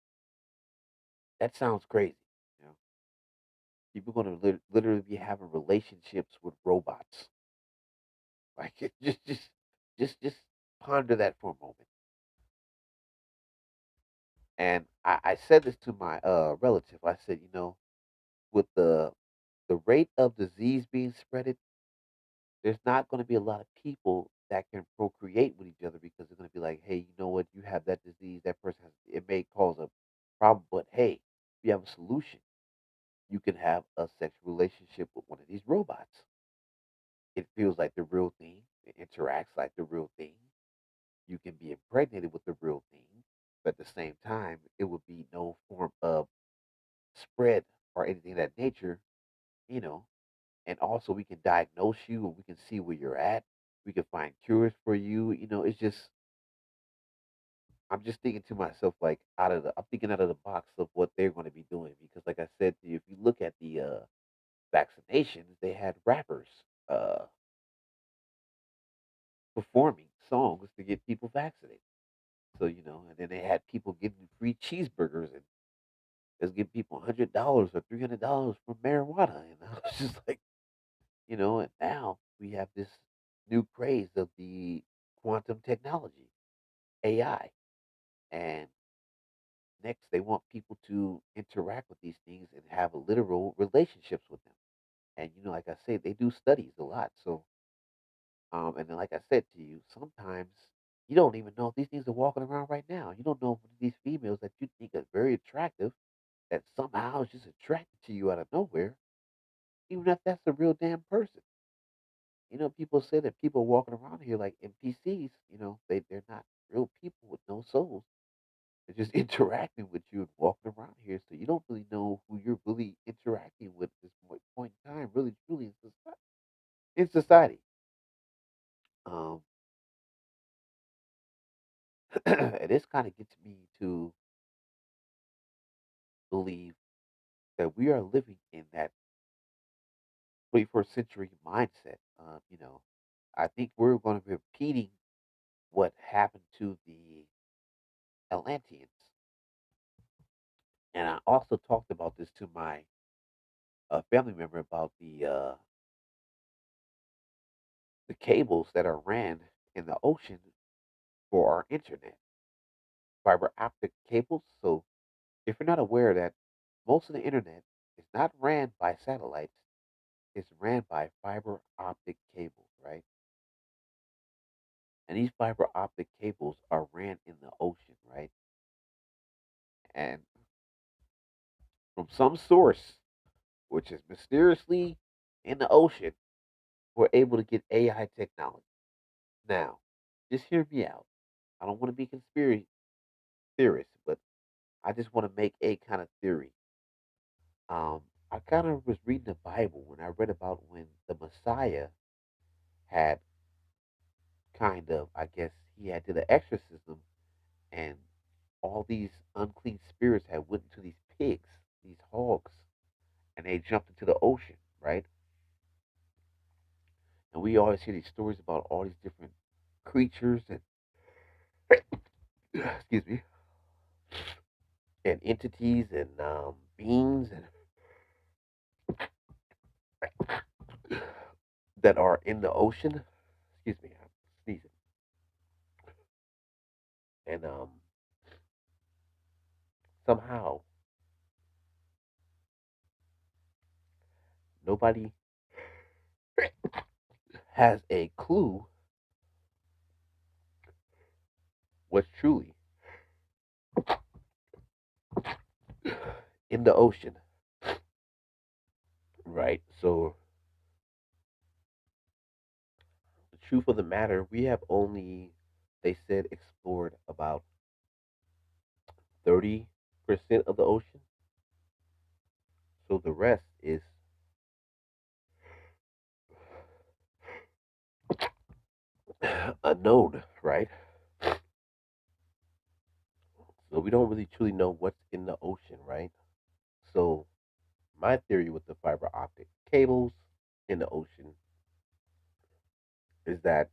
that sounds crazy. You know, people going to literally be having relationships with robots. Like just ponder that for a moment. And I said this to my relative. I said, with the rate of disease being spreaded, there's not going to be a lot of people that can procreate with each other because they're going to be like, hey, you know what? You have that disease. That person has, it may cause a problem, but hey, we have a solution. You can have a sexual relationship with one of these robots. It feels like the real thing. It interacts like the real thing. You can be impregnated with the real thing, but at the same time, it would be no form of spread or anything of that nature, you know. And also, we can diagnose you and we can see where you're at. We can find cures for you. It's just, I'm just thinking to myself, like, I'm thinking out of the box of what they're going to be doing. Because, like I said to you, if you look at the vaccinations, they had rappers uh, performing songs to get people vaccinated. So, and then they had people getting free cheeseburgers and just giving people $100 or $300 for marijuana. And I was just like, and now we have this new craze of the quantum technology, AI. And next, they want people to interact with these things and have literal relationships with them. And, like I say, they do studies a lot. So, and then, like I said to you, sometimes you don't even know if these things are walking around right now. You don't know if these females that you think are very attractive, that somehow is just attracted to you out of nowhere, even if that's a real damn person. People say that people walking around here like NPCs, they're not real people with no souls. They're just interacting with you and walking around here. So you don't really know who you're really interacting with at this point in time, really, truly in society. Um, and this kind of gets me to believe that we are living in that 21st century mindset. I think we're going to be repeating what happened to the Atlanteans. And I also talked about this to my family member about the cables that are ran in the ocean for our internet, fiber optic cables. So if you're not aware that most of the internet is not ran by satellites, it's ran by fiber optic cables, right? And these fiber optic cables are ran in the ocean, right? And from some source, which is mysteriously in the ocean, we're able to get AI technology. Now, just hear me out. I don't want to be conspiracy theorist, but I just want to make a kind of theory. Um, I kind of was reading the Bible when I read about when the Messiah had kind of, I guess, he had did an exorcism, and all these unclean spirits had went into these pigs, these hogs, and they jumped into the ocean, right? And we always hear these stories about all these different creatures and excuse me, and entities and beings and that are in the ocean. Excuse me, I'm sneezing. And somehow nobody has a clue what's truly in the ocean, right? So the truth of the matter, we have only, they said, explored about 30% of the ocean. So the rest is unknown, right? So we don't really truly know what's in the ocean, right? So my theory with the fiber optic cables in the ocean is that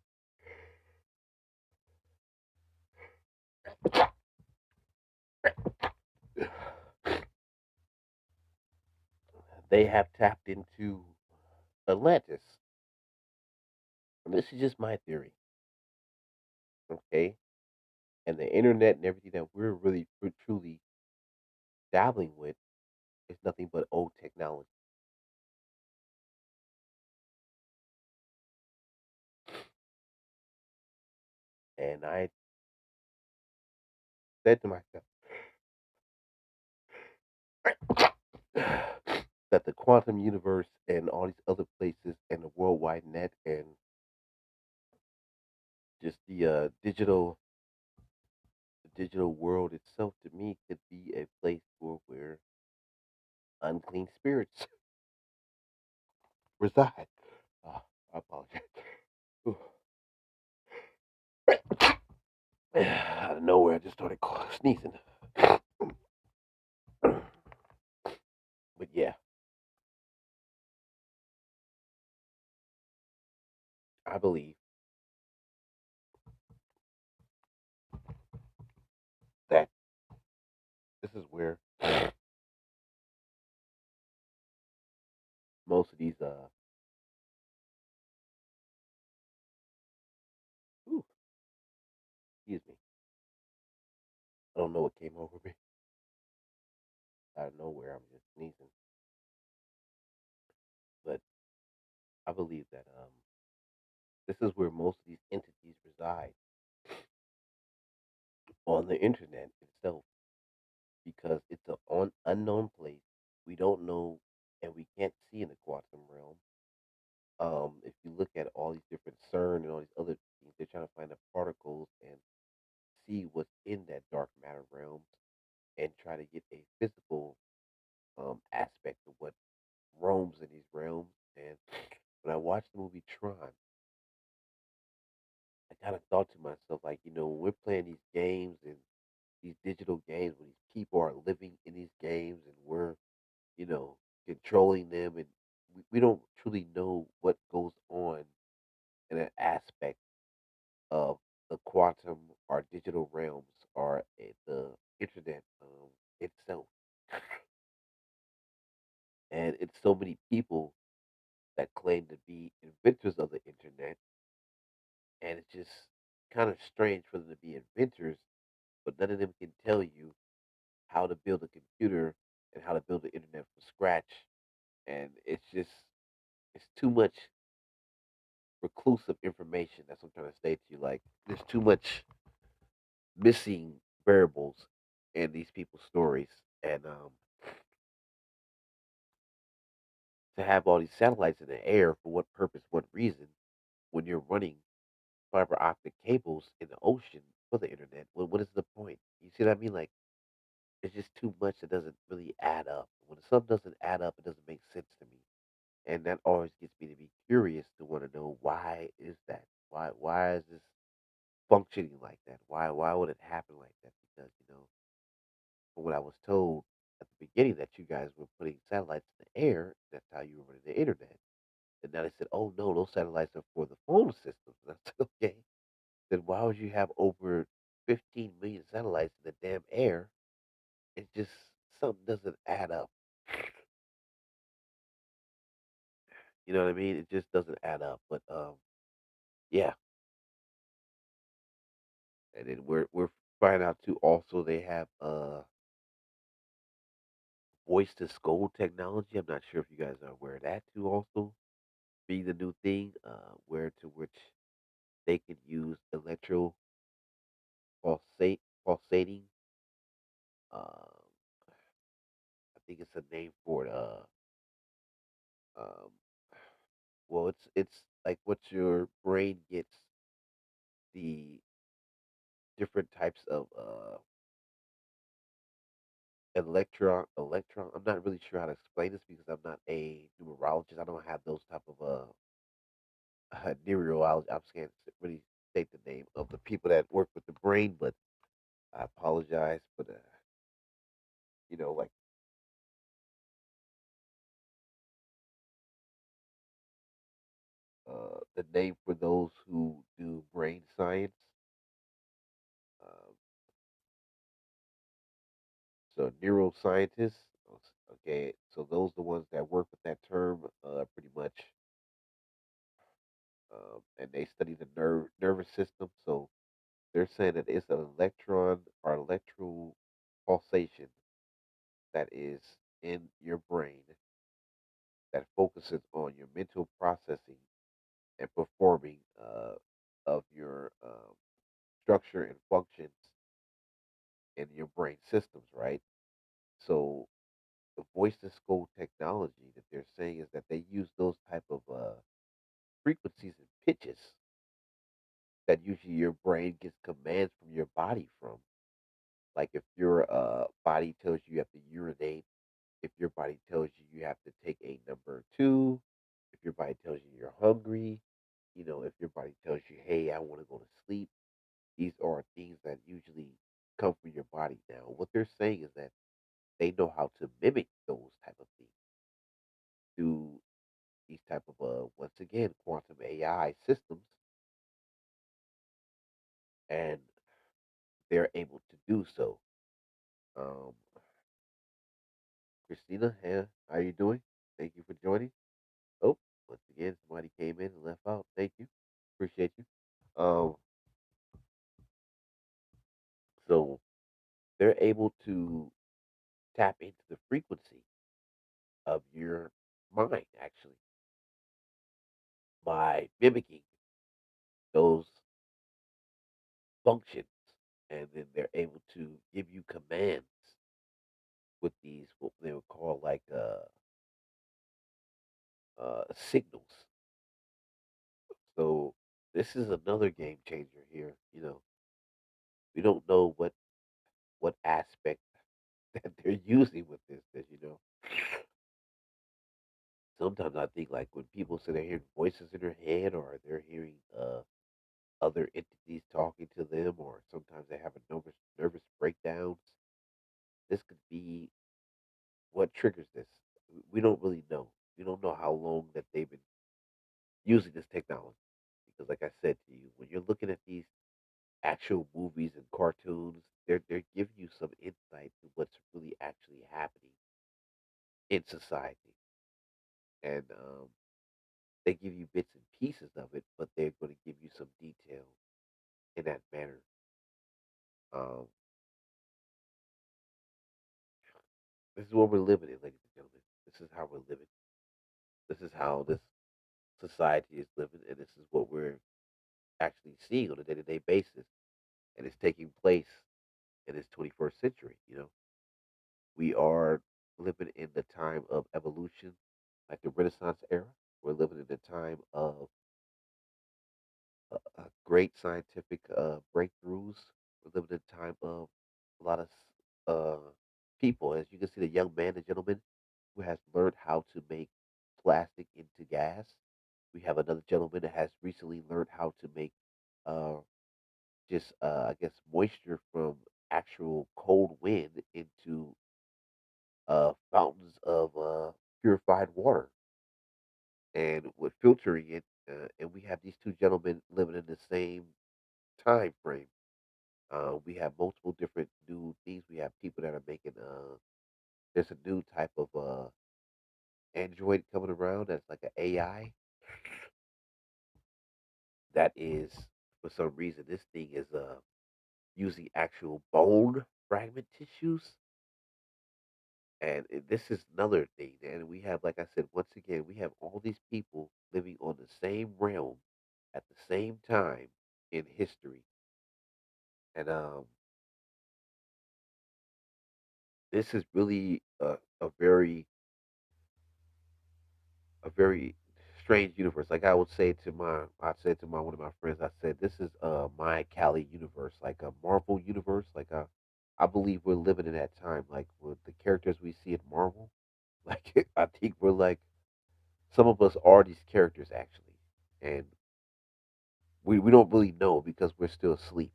they have tapped into Atlantis. And this is just my theory, okay? And the internet and everything that we're really truly dabbling with is nothing but old technology. And I said to myself that the quantum universe and all these other places and the worldwide net and just the digital world itself to me could be a place for where unclean spirits reside. Ah, I apologize. Ooh. Out of nowhere, I just started sneezing. But yeah, I believe that this is where most of these ooh, excuse me. I don't know what came over me. Out of nowhere, I'm just sneezing. But I believe that this is where most of these entities reside on the internet itself because it's an unknown place. We don't know and we can't see in the quantum realm. If you look at all these different CERN and all these other things, they're trying to find the particles and see what's in that dark matter realm and try to get a physical aspect of what roams in these realms. And when I watched the movie Tron, I kind of thought to myself, like, when we're playing these games and these digital games, when these people are living in these games and we're, you know, controlling them, and we don't truly know what goes on in an aspect of the quantum or digital realms or the internet itself. And it's so many people that claim to be inventors of the internet, and it's just kind of strange for them to be inventors, but none of them can tell you how to build a computer and how to build the internet from scratch. And it's too much reclusive information. That's what I'm trying to say to you. Like, there's too much missing variables in these people's stories. And to have all these satellites in the air for what purpose, what reason, when you're running fiber optic cables in the ocean for the internet? What is the point? You see what I mean? Like, it's just too much that doesn't really add up. When something doesn't add up, it doesn't make sense to me. And that always gets me to be curious to want to know why is that? Why is this functioning like that? Why would it happen like that? Because, from what I was told at the beginning that you guys were putting satellites in the air, that's how you were running the internet. And now they said, oh no, those satellites are for the phone systems. And I said, okay. Then why would you have over 15 million satellites in the damn air? It just something doesn't add up. You know what I mean? It just doesn't add up. But yeah. And then we're finding out too. Also, they have voice to skull technology. I'm not sure if you guys are aware of that too. Also, being the new thing, where to which they can use pulsating. Um, I think it's a name for it. Um, well, it's like what your brain gets the different types of electron. I'm not really sure how to explain this because I'm not a numerologist. I don't have those type of neurology. I can't really state the name of the people that work with the brain, but I apologize. But like the name for those who do brain science. Um, so neuroscientists. Okay, so those are the ones that work with that term, pretty much, and they study the nervous system. So they're saying that it's an electron or electrical pulsation that is in your brain that focuses on your mental processing and performing of your structure and functions in your brain systems, right? So the voice to skull technology that they're saying is that they use those type of frequencies and pitches that usually your brain gets commands from your body from. Like if your body tells you have to urinate, if your body tells you you have to take a number two, if your body tells you you're hungry, if your body tells you, hey, I want to go to sleep, these are things that usually come from your body now. What they're saying is that they know how to mimic those type of things through these type of once again quantum AI systems, and they're able to do so. Um, Christina, hey, how are you doing? Thank you for joining. Oh, once again, somebody came in and left out. Thank you, appreciate you. So they're able to tap into the frequency of your mind actually by mimicking those functions, and then they're able to give you commands with these what they would call like signals. So this is another game changer here. We don't know what aspect that they're using with this. Because sometimes I think like when people say they're hearing voices in their head, or they're hearing other entities talking to them, or sometimes they have a nervous breakdowns. This could be what triggers this. We don't really know. We don't know how long that they've been using this technology. Because, like I said to you, when you're looking at these actual movies and cartoons, they're giving you some insight to what's really actually happening in society, and they give you bits and pieces of it, but they're going to give you some detail in that manner. Um, this is what we're living in, ladies and gentlemen. This is how we're living. This is how this society is living, and this is what we're actually seeing on a day-to-day basis, and it's taking place in this 21st century. We are living in the time of evolution, like the Renaissance era. We're living in the time of great scientific breakthroughs. We're living in a time of a lot of uh, people, as you can see, the young man, the gentleman who has learned how to make plastic into gas. We have another gentleman that has recently learned how to make uh, just, I guess, moisture from actual cold wind into fountains of purified water, and with filtering it. And we have these two gentlemen living in the same time frame. We have multiple different new things. We have people that are making. There's a new type of Android coming around that's like an AI that is, for some reason, this thing is using actual bone fragment tissues. And this is another thing. And we have, like I said, once again, we have all these people living on the same realm at the same time in history. And this is really a very strange universe. Like I said to my one of my friends, I said, this is my Cali universe, like a Marvel universe. Like I believe we're living in that time, like with the characters we see in Marvel. Like I think we're like some of us are these characters actually, and we don't really know because we're still asleep.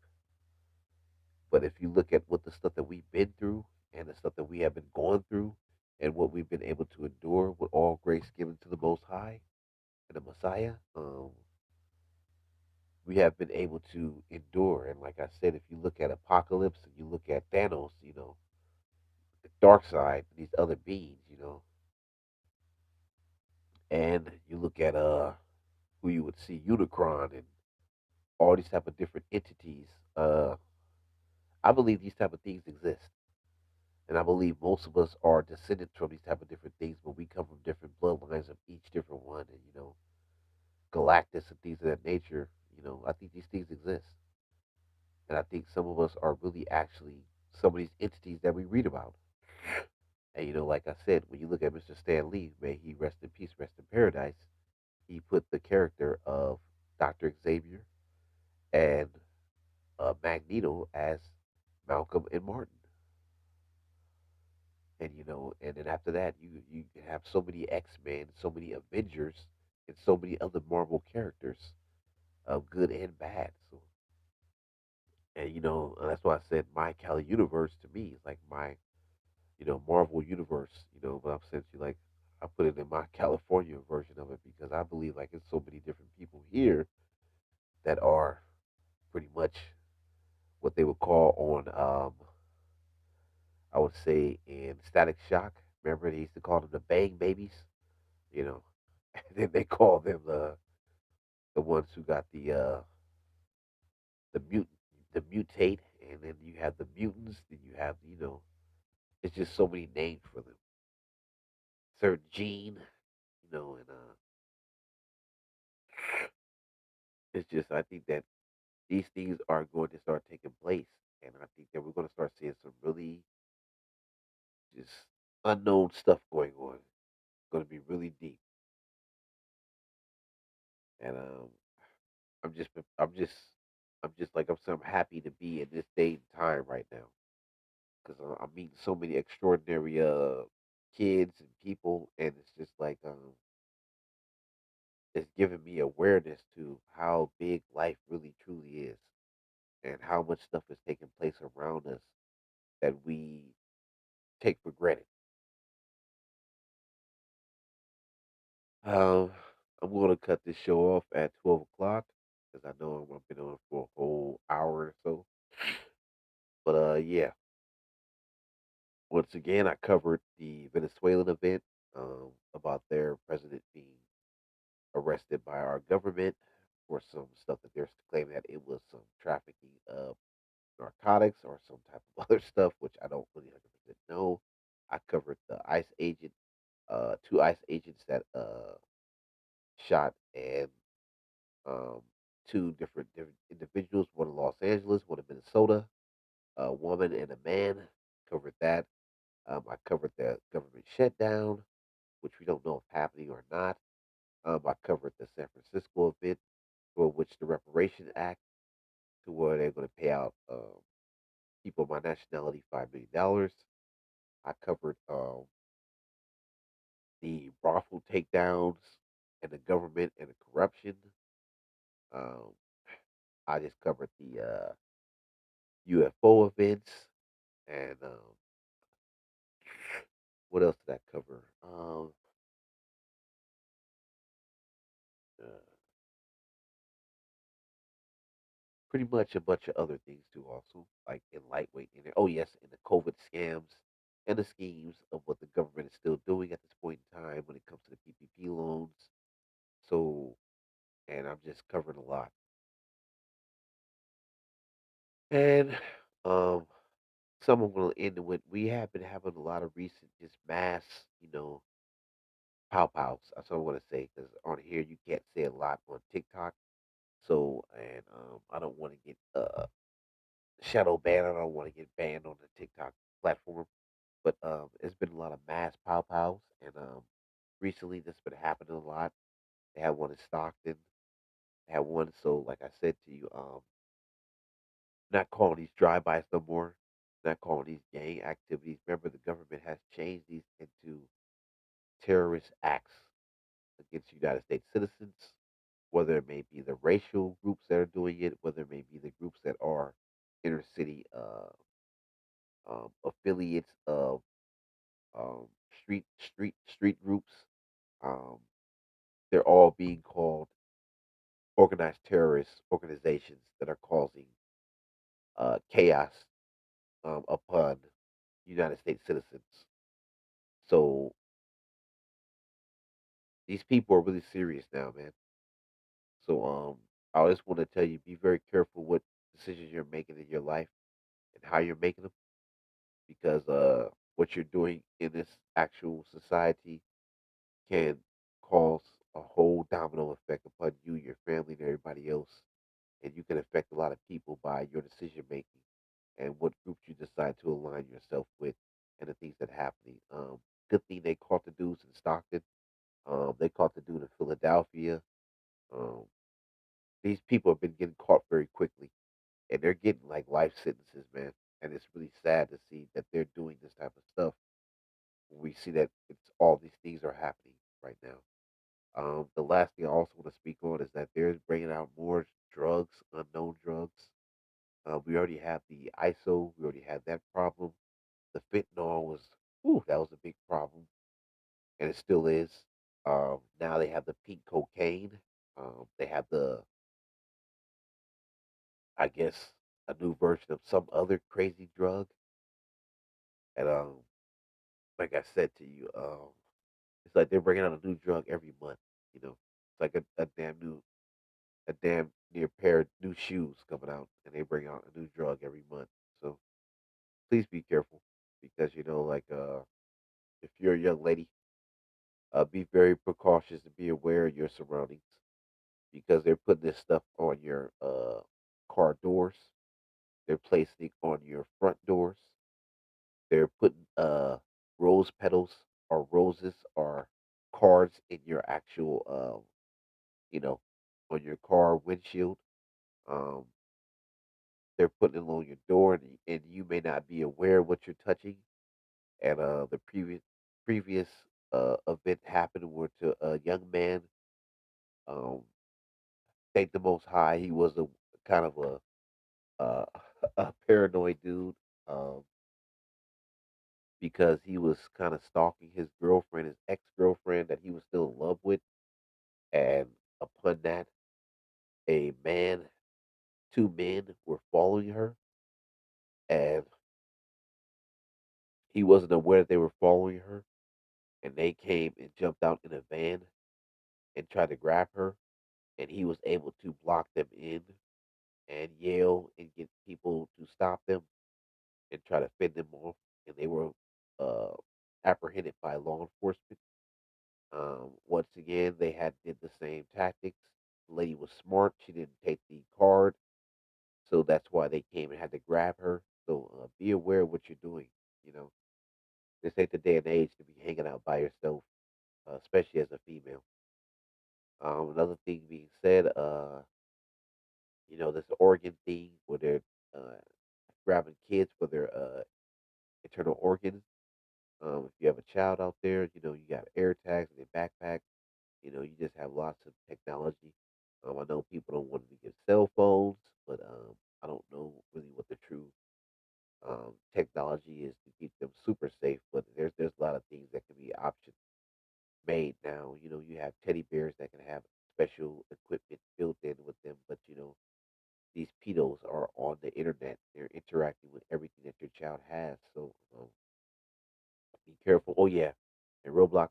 But if you look at what the stuff that we've been through and the stuff that we have been going through and what we've been able to endure with all grace given to the Most High and the Messiah, we have been able to endure. And like I said, if you look at Apocalypse and you look at Thanos, the dark side, these other beings, and you look at who you would see Unicron and all these type of different entities. I believe these type of things exist. And I believe most of us are descendants from these type of different things, but we come from different bloodlines of each different one. And Galactus and things of that nature. I think these things exist. And I think some of us are really actually some of these entities that we read about. And like I said, when you look at Mr. Stan Lee, may he rest in peace, rest in paradise, he put the character of Dr. Xavier and Magneto as Malcolm and Martin. And and then after that, you have so many X-Men, so many Avengers, and so many other Marvel characters, of good and bad. So, and that's why I said my Cali universe to me is like my Marvel universe. But I'm saying to you, like, I put it in my California version of it because I believe like it's so many different people here that are pretty much what they would call on I would say in Static Shock. Remember they used to call them the Bang Babies, you know. And then they call them the ones who got the mutant the mutate, and then you have the mutants, then you have it's just so many names for them. Certain gene, and it's just I think that these things are going to start taking place, and I think that we're going to start seeing some really just unknown stuff going on. It's going to be really deep, and I'm just I'm just I'm just like I'm happy to be in this day and time right now because I'm meeting so many extraordinary kids and people, and it's just like it's giving me awareness to how big life really truly is, and how much stuff is taking place around us that we take for granted. Um, I'm going to cut this show off at 12 o'clock because I know I've been on for a whole hour or so. But yeah, once again, I covered the Venezuelan event about their president being arrested by our government for some stuff that they're claiming that it was some trafficking of narcotics or some type of other stuff, which I don't really 100% know. I covered the ICE agent, two ICE agents that shot and um, two different individuals, one in Los Angeles, one in Minnesota, a woman and a man. Covered that. I covered the government shutdown, which we don't know if happening or not. I covered the San Francisco event, for which the Reparation Act, to where they're going to pay out people of my nationality $5 million. I covered the brothel takedowns and the government and the corruption. Um, I just covered the UFO events and what else did I cover? Uh, Pretty much a bunch of other things too, also like in lightweight. Oh yes, and the COVID scams and the schemes of what the government is still doing at this point in time when it comes to the PPP loans. So, and I'm just covering a lot. And um, some I'm going to end with. We have been having a lot of recent just mass, pow pows. That's what I want to say because on here you can't say a lot on TikTok. So, and I don't want to get shadow banned. I don't want to get banned on the TikTok platform. But it's been a lot of mass pow pows, and recently this has been happening a lot. They had one in Stockton. They had one. So, like I said to you, not calling these drive-bys no more. Not calling these gang activities. Remember, the government has changed these into terrorist acts against United States citizens, whether it may be the racial groups that are doing it, whether it may be the groups that are inner city affiliates of um, street groups. Um, they're all being called organized terrorist organizations that are causing chaos upon United States citizens. So these people are really serious now, man. So I just want to tell you, be very careful what decisions you're making in your life and how you're making them, because what you're doing in this actual society can cause a whole domino effect upon you, your family, and everybody else. and you can affect a lot of people by your decision making and what groups you decide to align yourself with and the things that are happening. Good thing they caught the dudes in Stockton. They caught the dude in Philadelphia. Um, these people have been getting caught very quickly, and they're getting like life sentences, man. And it's really sad to see that they're doing this type of stuff. We see that it's all these things are happening right now. The last thing I also want to speak on is that they're bringing out more drugs, unknown drugs. We already have the ISO. We already had that problem. The fentanyl was, whew, that was a big problem, and it still is. Now they have the pink cocaine. They have I guess, a new version of some other crazy drug. And like I said to you, it's like they're bringing out a new drug every month. You know, it's like a damn near pair of new shoes coming out, and they bring out a new drug every month. So please be careful because like if you're a young lady, be very precautious and be aware of your surroundings because they're putting this stuff on your car doors. They're placing it on your front doors. They're putting rose petals or roses or cards in your actual you know, on your car windshield. Um, they're putting it on your door, and you may not be aware of what you're touching. And the previous event happened where to a young man, um, thank the Most High, he was a kind of uh, a paranoid dude, um, because he was kind of stalking his girlfriend, his ex girlfriend that he was still in love with, and upon that, a man, two men were following her, and he wasn't aware that they were following her, and they came and jumped out in a van and tried to grab her, and he was able to block them in and yell and get people to stop them and try to fend them off, and they were uh, apprehended by law enforcement. Once again, they had did the same tactics. The lady was smart; she didn't take the card, so that's why they came and had to grab her. So be aware of what you're doing. You know, this ain't the day and age to be hanging out by yourself, especially as a female. Another thing being said, this organ thing where they're uh, grabbing kids for their internal organs. If you have a child out there, you got air tags in their backpack. You just have lots of technology. I know people don't want to get cell phones, but I don't know really what the true technology is to keep them super safe. But there's a lot of things that can be options made now. You have teddy bears that can have special equipment built in with them, but these pedos are on the internet. They're interacting with everything that your child has. So be careful. Oh yeah, and Roblox,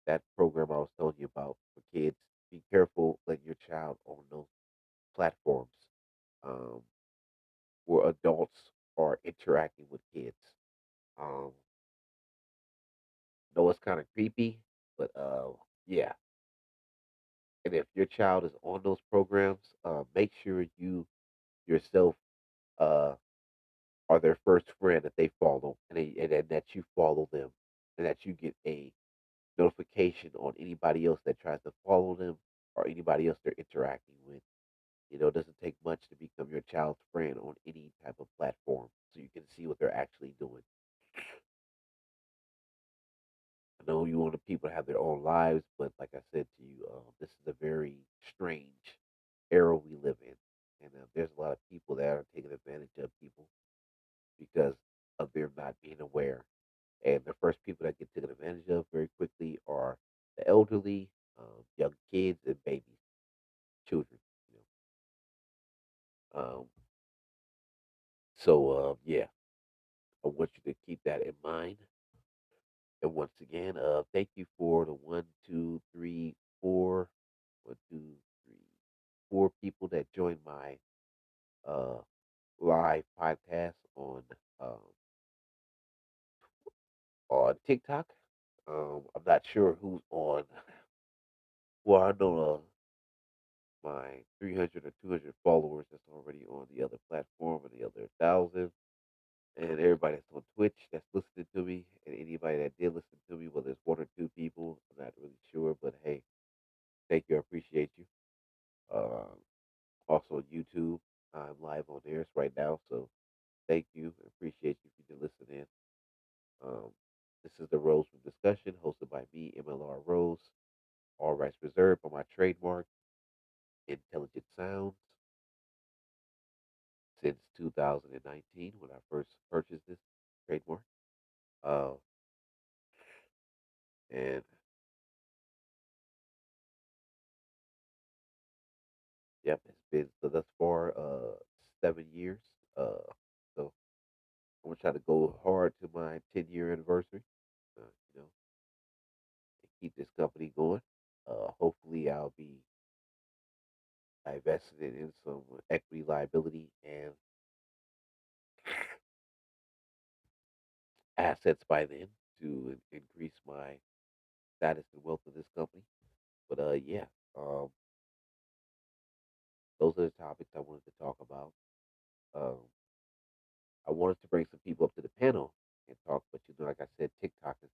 that program I was telling you about for kids. Be careful letting your child on those platforms um, where adults are interacting with kids. Um, know it's kind of creepy, but yeah. And if your child is on those programs, make sure you yourself uh, are their first friend that they follow, and that you follow them, and that you get a notification on anybody else that tries to follow them or anybody else they're interacting with. It doesn't take much to become your child's friend on any type of platform so you can see what they're actually doing. I know you want the people to have their own lives, but like I said to you, this is a very strange era we live in. And there's a lot of people that are taking advantage of people because of their not being aware. And the first people that get taken advantage of very quickly are the elderly, young kids, and babies, children. You yeah, I want you to keep that in mind. And once again, thank you for the one, two, three, four, one, two, three, four people that joined my uh, live podcast um, on TikTok. I'm not sure who's on. Well, I know my 300 or 200 followers that's already on the other platform and the other 1,000, and everybody that's on Twitch that's listening to me, and anybody that did listen to me, whether it's one or two people, I'm not really sure, but hey, thank you, I appreciate you. Um, Also, YouTube, I'm live on theirs right now, so thank you, I appreciate you if you did listen in. Um, this is the Rose Room Discussion, hosted by me, MLRose. All rights reserved on my trademark, Intelligent Sounds, since 2019 when I first purchased this trademark. Uh, and yep, it's been so thus far 7 years. So I'm gonna try to go hard to my 10-year anniversary. Uh, you know, and keep this company going. Hopefully, I'll be divesting it in some equity liability and assets by then to increase my status and wealth of this company. But yeah, um, those are the topics I wanted to talk about. Um, I wanted to bring some people up to the panel and talk, but like I said, TikTok is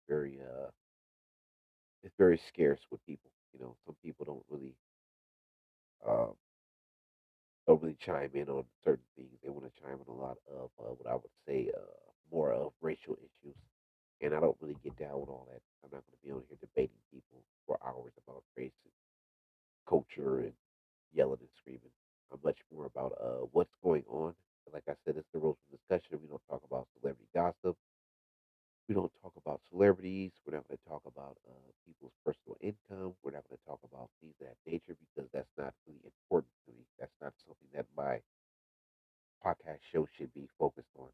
it's very scarce with people. Some people um, don't really chime in on certain things. They want to chime in a lot of what I would say more of racial issues, and I don't really get down with all that. I'm not going to be on here debating people for hours about race and culture and yelling and screaming. I'm much more about what's going on. Like I said, it's the roast discussion. We don't talk about celebrity gossip. We don't talk about celebrities. We're not going to talk about people's personal income. We're not going to talk about things of that nature because that's not really important to me. That's not something that my podcast show should be focused on.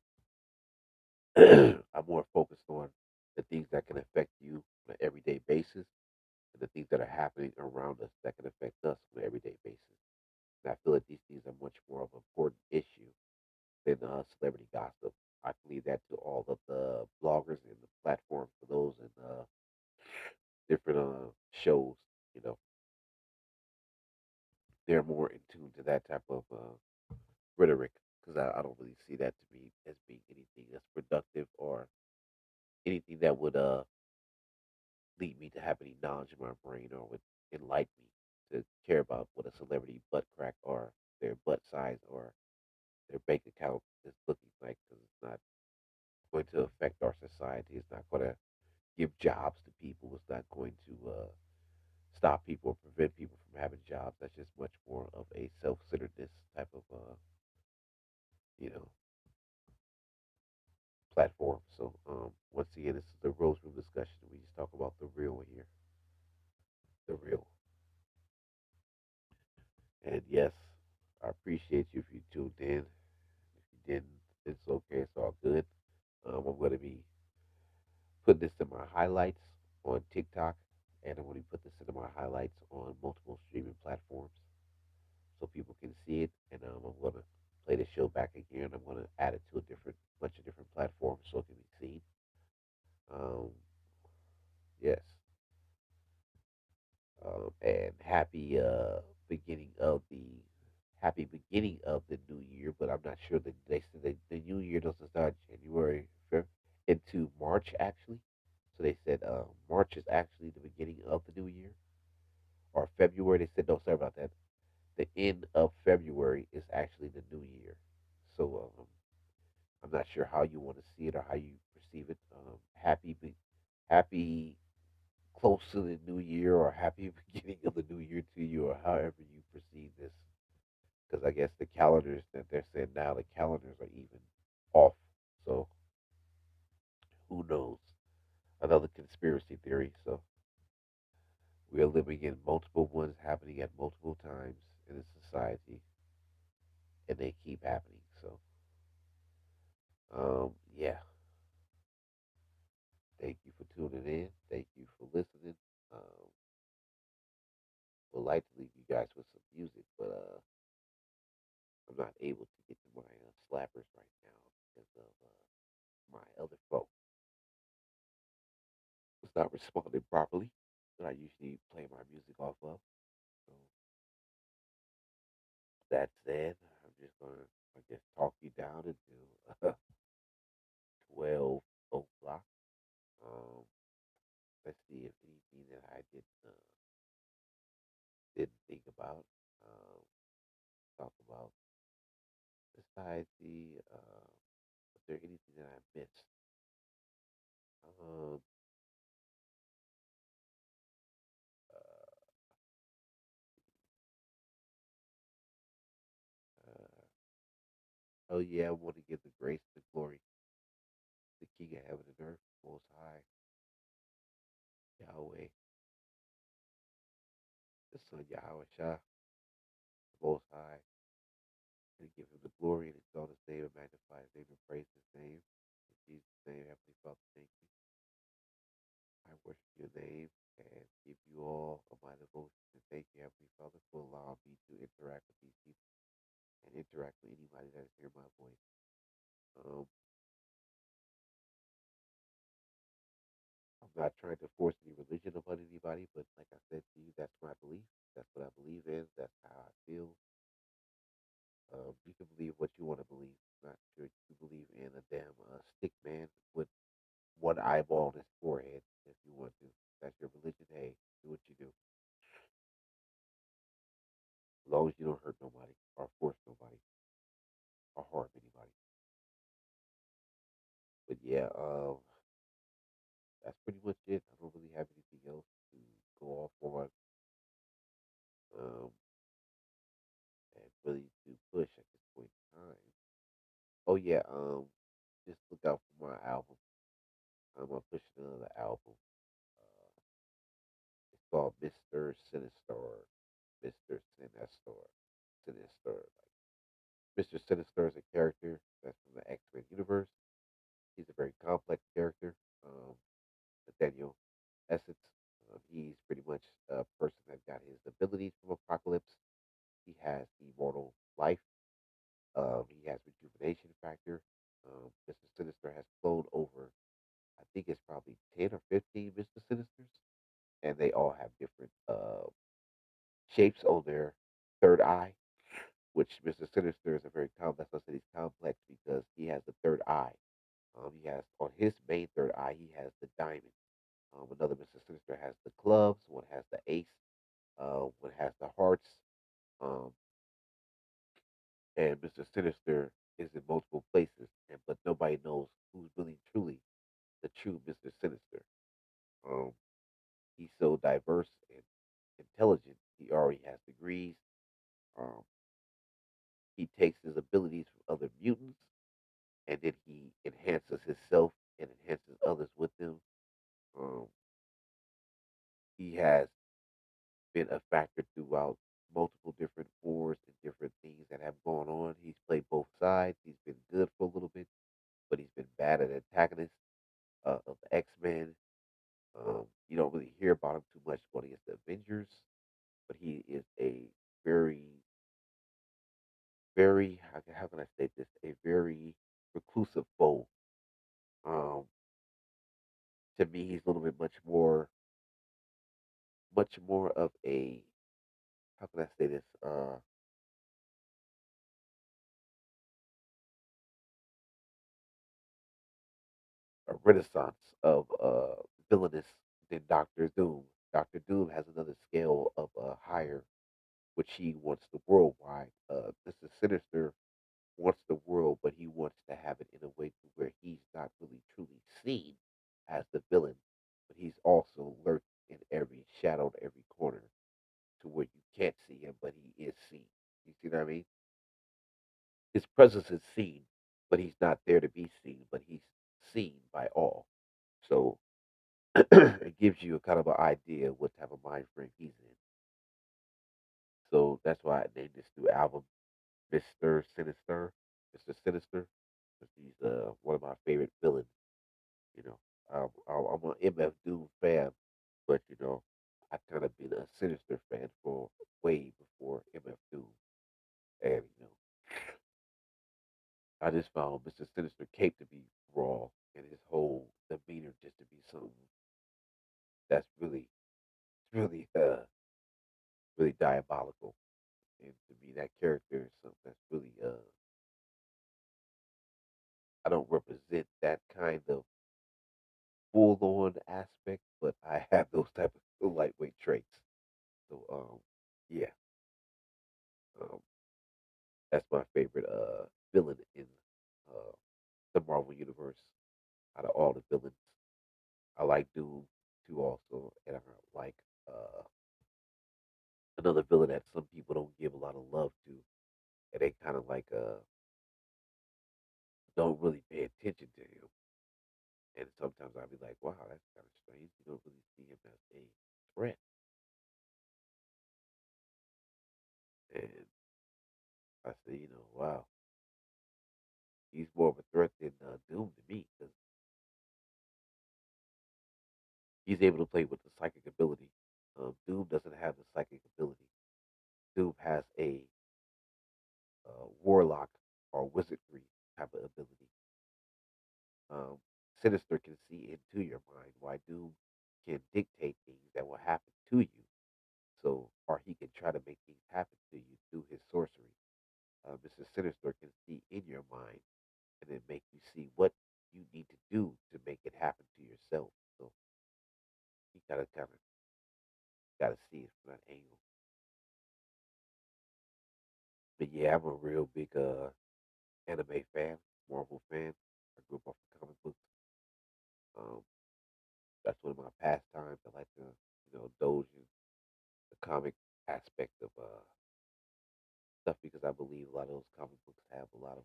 I'm more focused on the things that can affect you on an everyday basis and the things that are happening around us that can affect us on an everyday basis. And I feel that these things are much more of an important issue than celebrity gossip. I can leave that to all of the bloggers and the platforms for those and different shows. You know, they're more in tune to that type of rhetoric because I don't really see that to be as being anything that's productive or anything that would lead me to have any knowledge in my brain or would enlighten me to care about what a celebrity butt crack or their butt size or their bank account is looking like because it's not going to affect our society. It's not going to give jobs to people. It's not going to stop people or prevent people from having jobs. That's just much more of a self-centeredness type of you know platform. So once again, this is the Rose Room discussion. We just talk about the real here, the real. And yes, I appreciate you if you tuned in. If you didn't, it's okay. It's all good. I'm going to be putting this in my highlights on TikTok, and I'm going to put this into my highlights on multiple streaming platforms so people can see it. And I'm going to play the show back again. I'm going to add it to a different bunch of different platforms so it can be seen. Um, yes, and happy beginning of the new year. But I'm not sure that they said that the new year doesn't start January 5th into March actually. So they said March is actually the beginning of the new year, or February. They said no, sorry about that. The end of February is actually the new year. So I'm not sure how you want to see it or how you perceive it. Happy close to the new year or happy beginning of the new year to you or however you perceive this. Because I guess the calendars that they're saying now, the calendars are even off. So who knows? Another conspiracy theory. So we are living in multiple ones happening at multiple times in a society, and they keep happening. So yeah. Thank you for tuning in. Thank you for listening. Um, would like to leave you guys with some music, but I'm not able to get to my slappers right now because of my other phone. It's not responding properly that I usually play my music off of. So That said, I'm just gonna, I guess, talk you down into 12 o'clock. Um, let's see if anything that I didn't think about. Um, talk about society. Was there anything that I missed? Um, uh, uh, oh yeah, I want to give the grace, the glory, the King of heaven and earth, Most High, Yahweh, the Son Yahweh Shah, the Most High, and give him the glory and exalt his name and magnify his name and praise his name. In Jesus' name, Heavenly Father, thank you. I worship your name and give you all of my devotion. And thank you, Heavenly Father, for allowing me to interact with these people and interact with anybody that is hear my voice. Um, I'm not trying to force any religion upon anybody, but like I said to you, that's my belief. That's what I believe in. That's how I feel. You can believe what you want to believe. I'm not sure you believe in a damn stick man with one eyeball on his forehead if you want to. That's your religion. Hey, do what you do. As long as you don't hurt nobody or force nobody or harm anybody. But yeah, that's pretty much it. I don't really have anything else to go off on um, and really to push at this point in time. Oh yeah, just look out for my album. I'm gonna push another album. It's called Mr. Sinister. Mr. Sinister. Sinister. Mr. Sinister is a character that's from the X-Men universe. He's a very complex character. Um, Nathaniel Essence. He's pretty much a person that got his abilities from Apocalypse. He has immortal life. He has rejuvenation factor. Mr. Sinister has cloned over, I think it's probably 10 or 15 Mr. Sinisters, and they all have different shapes on their third eye, which Mr. Sinister is a very complex. I said he's complex because he has the third eye. He has on his main third eye, he has the diamond. Another Mr. Sinister has the clubs. One has the ace. One has the hearts. Um, and Mr. Sinister is in multiple places, and but nobody knows who's really truly the true Mr. Sinister. Um, he's so diverse and intelligent. He already has degrees. Um, he takes his abilities from other mutants, and then he enhances himself and enhances others with them. Um, he has been a factor throughout multiple different wars and different things that have gone on. He's played both sides. He's been good for a little bit, but he's been bad at antagonist of the X Men. You don't really hear about him too much going against the Avengers, but he is a very, very how can I say this? A very reclusive foe. Um, to me, he's a little bit much more of a how can I say this? A renaissance of villainous than Doctor Doom. Doctor Doom has another scale of higher, which he wants the worldwide. Mr. Sinister wants the world, but he wants to have it in a way to where he's not really truly seen as the villain, but he's also lurked in every shadow, every corner, to where you can't see him, but he is seen. You see what I mean? His presence is seen, but he's not there to be seen, but he's seen by all. So it gives you a kind of an idea what type of mind frame he's in. So that's why I named this new album Mr. Sinister. Mr. Sinister. 'Cause he's one of my favorite villains. You know, I'm an MF Doom fan, but I kind of been a Sinister fan for way before MF Doom, and I just found Mr. Sinister Cape to be raw, and his whole demeanor just to be something that's really, really, really diabolical. And to me, that character is something that's really I don't represent that kind of full on aspect, but I have those type of lightweight traits. So yeah, um, that's my favorite villain in uh the Marvel universe. Out of all the villains, I like Doom too also, and I like uh another villain that some people don't give a lot of love to, and they kind of like don't really pay attention to him. And sometimes I'll be like, wow, that's kind of strange. You don't really see him as a threat. And I say, wow, he's more of a threat than Doom to me because he's able to play with the psychic ability. Doom doesn't have the psychic ability. Doom has a warlock or wizardry type of ability. Um, Sinister can see into your mind, why Doom can dictate things that will happen to you. So, or he can try to make things happen to you through his sorcery. Mr. Sinister can see in your mind and then make you see what you need to do to make it happen to yourself. So you gotta see it from that angle. But yeah, I'm a real big anime fan, Marvel fan. I grew up off of comic books. Um, that's one of my pastimes. I like to, indulge in the comic aspect of stuff because I believe a lot of those comic books have a lot of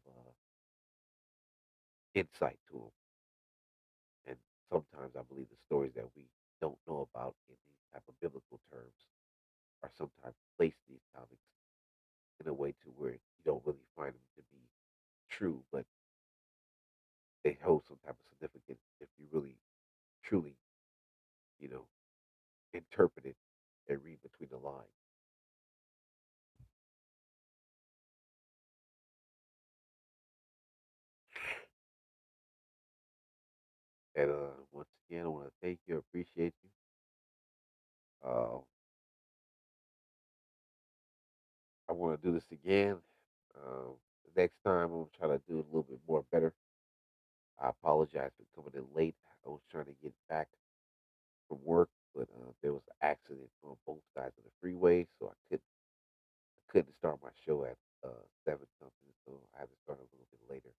insight to them. And sometimes I believe the stories that we don't know about in these type of biblical terms are sometimes placed in these comics in a way to where you don't really find them to be true, but they hold some type of significance if you really, truly, you know, interpret it and read between the lines. And once again, I want to thank you, appreciate you. Uh, I want to do this again. Next time, I'm going to try to do it a little bit more better. I apologize for coming in late. I was trying to get back from work, but there was an accident on both sides of the freeway, so I couldn't start my show at 7 something, so I had to start a little bit later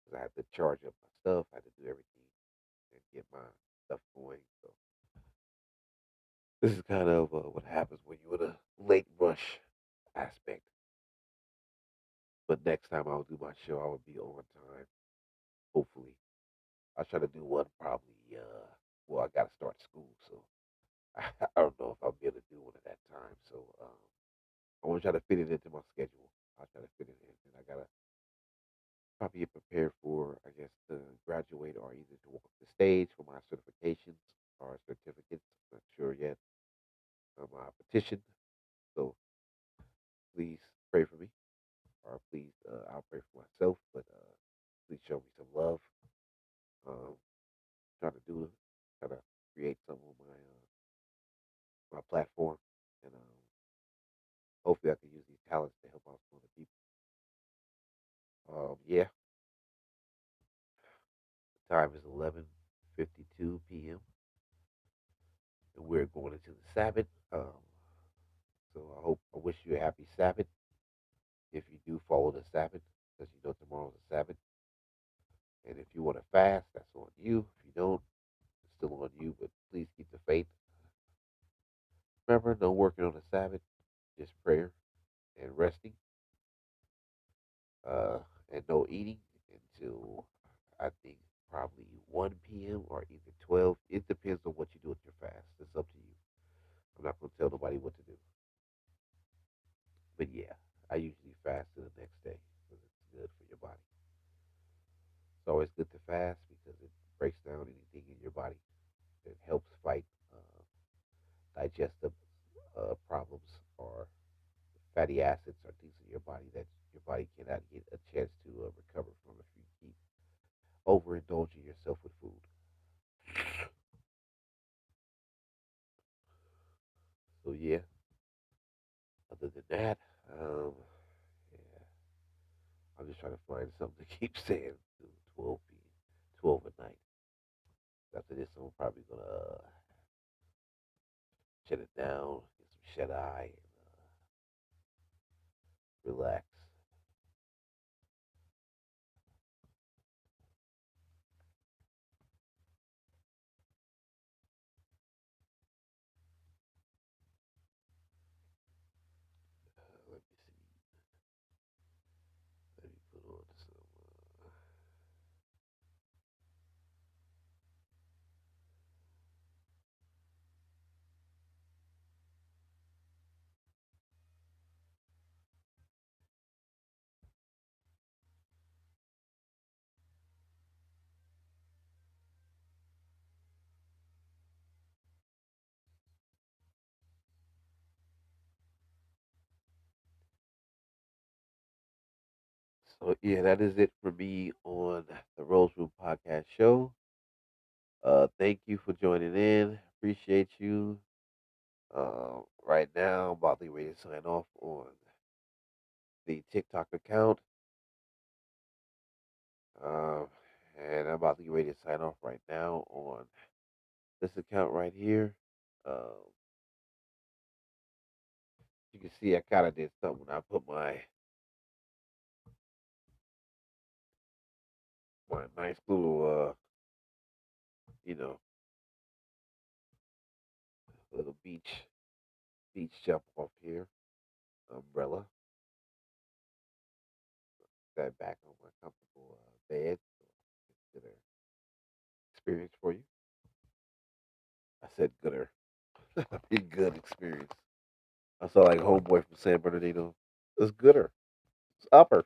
because I had to charge up my stuff, I had to do everything and get my stuff going. So this is kind of what happens when you're in a late rush aspect. But next time I'll do my show, I will be on time. Hopefully, I'll try to do one probably. Well, I got to start school, so I don't know if I'll be able to do one at that time. So I want to try to fit it into my schedule. I'll try to fit it in, and I gotta probably get prepared for, I guess, to graduate or either to walk the stage for my certifications or certificates. Not sure yet. My petition. So please pray for me, or please, I'll pray for myself. But please show me some love. Um, trying to do, try to create some on my platform, and hopefully I can use these talents to help out some other people. Yeah, the time is 11:52 p.m. and we're going into the Sabbath. So I wish you a happy Sabbath if you do follow the Sabbath, because you know tomorrow's a Sabbath. And if you want to fast, that's on you. If you don't, it's still on you. But please keep the faith. Remember, no working on the Sabbath, just prayer and resting, uh, and no eating until I think probably 1 p.m. or either 12. It depends on what you do with your fast. It's up to you. I'm not going to tell nobody what to do. But yeah, I usually fast to the next day because it's good for your body. It's always good to fast because it breaks down anything in your body. It helps fight digestive problems or fatty acids or things in your body that your body cannot get a chance to recover from if you keep overindulging yourself with food. So yeah, other than that, Yeah, I'm just trying to find something to keep saying to 12 at night. After this, I'm probably gonna shut it down, get some shut eye, and relax. Let me see. Let me put on some. So yeah, that is it for me on the Rose Room Podcast Show. Thank you for joining in. Appreciate you. Right now, I'm about to get ready to sign off on the TikTok account. Um, and I'm about to get ready to sign off right now on this account right here. Um, you can see I kind of did something. I put my nice little you know little beach jump off here umbrella that back on my comfortable bed. So it's good experience for you. I said gooder. A good experience. I saw like homeboy from San Bernardino. It's gooder. It's uppers.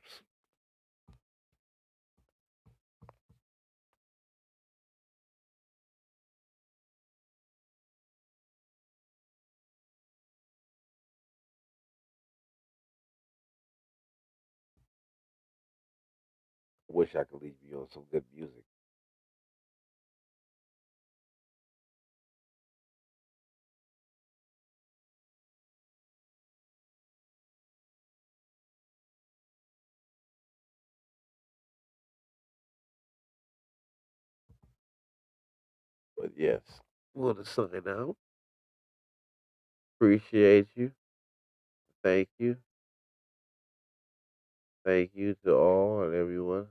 Wish I could leave you on some good music. But yes, want to sign out. Appreciate you. Thank you. Thank you to all and everyone.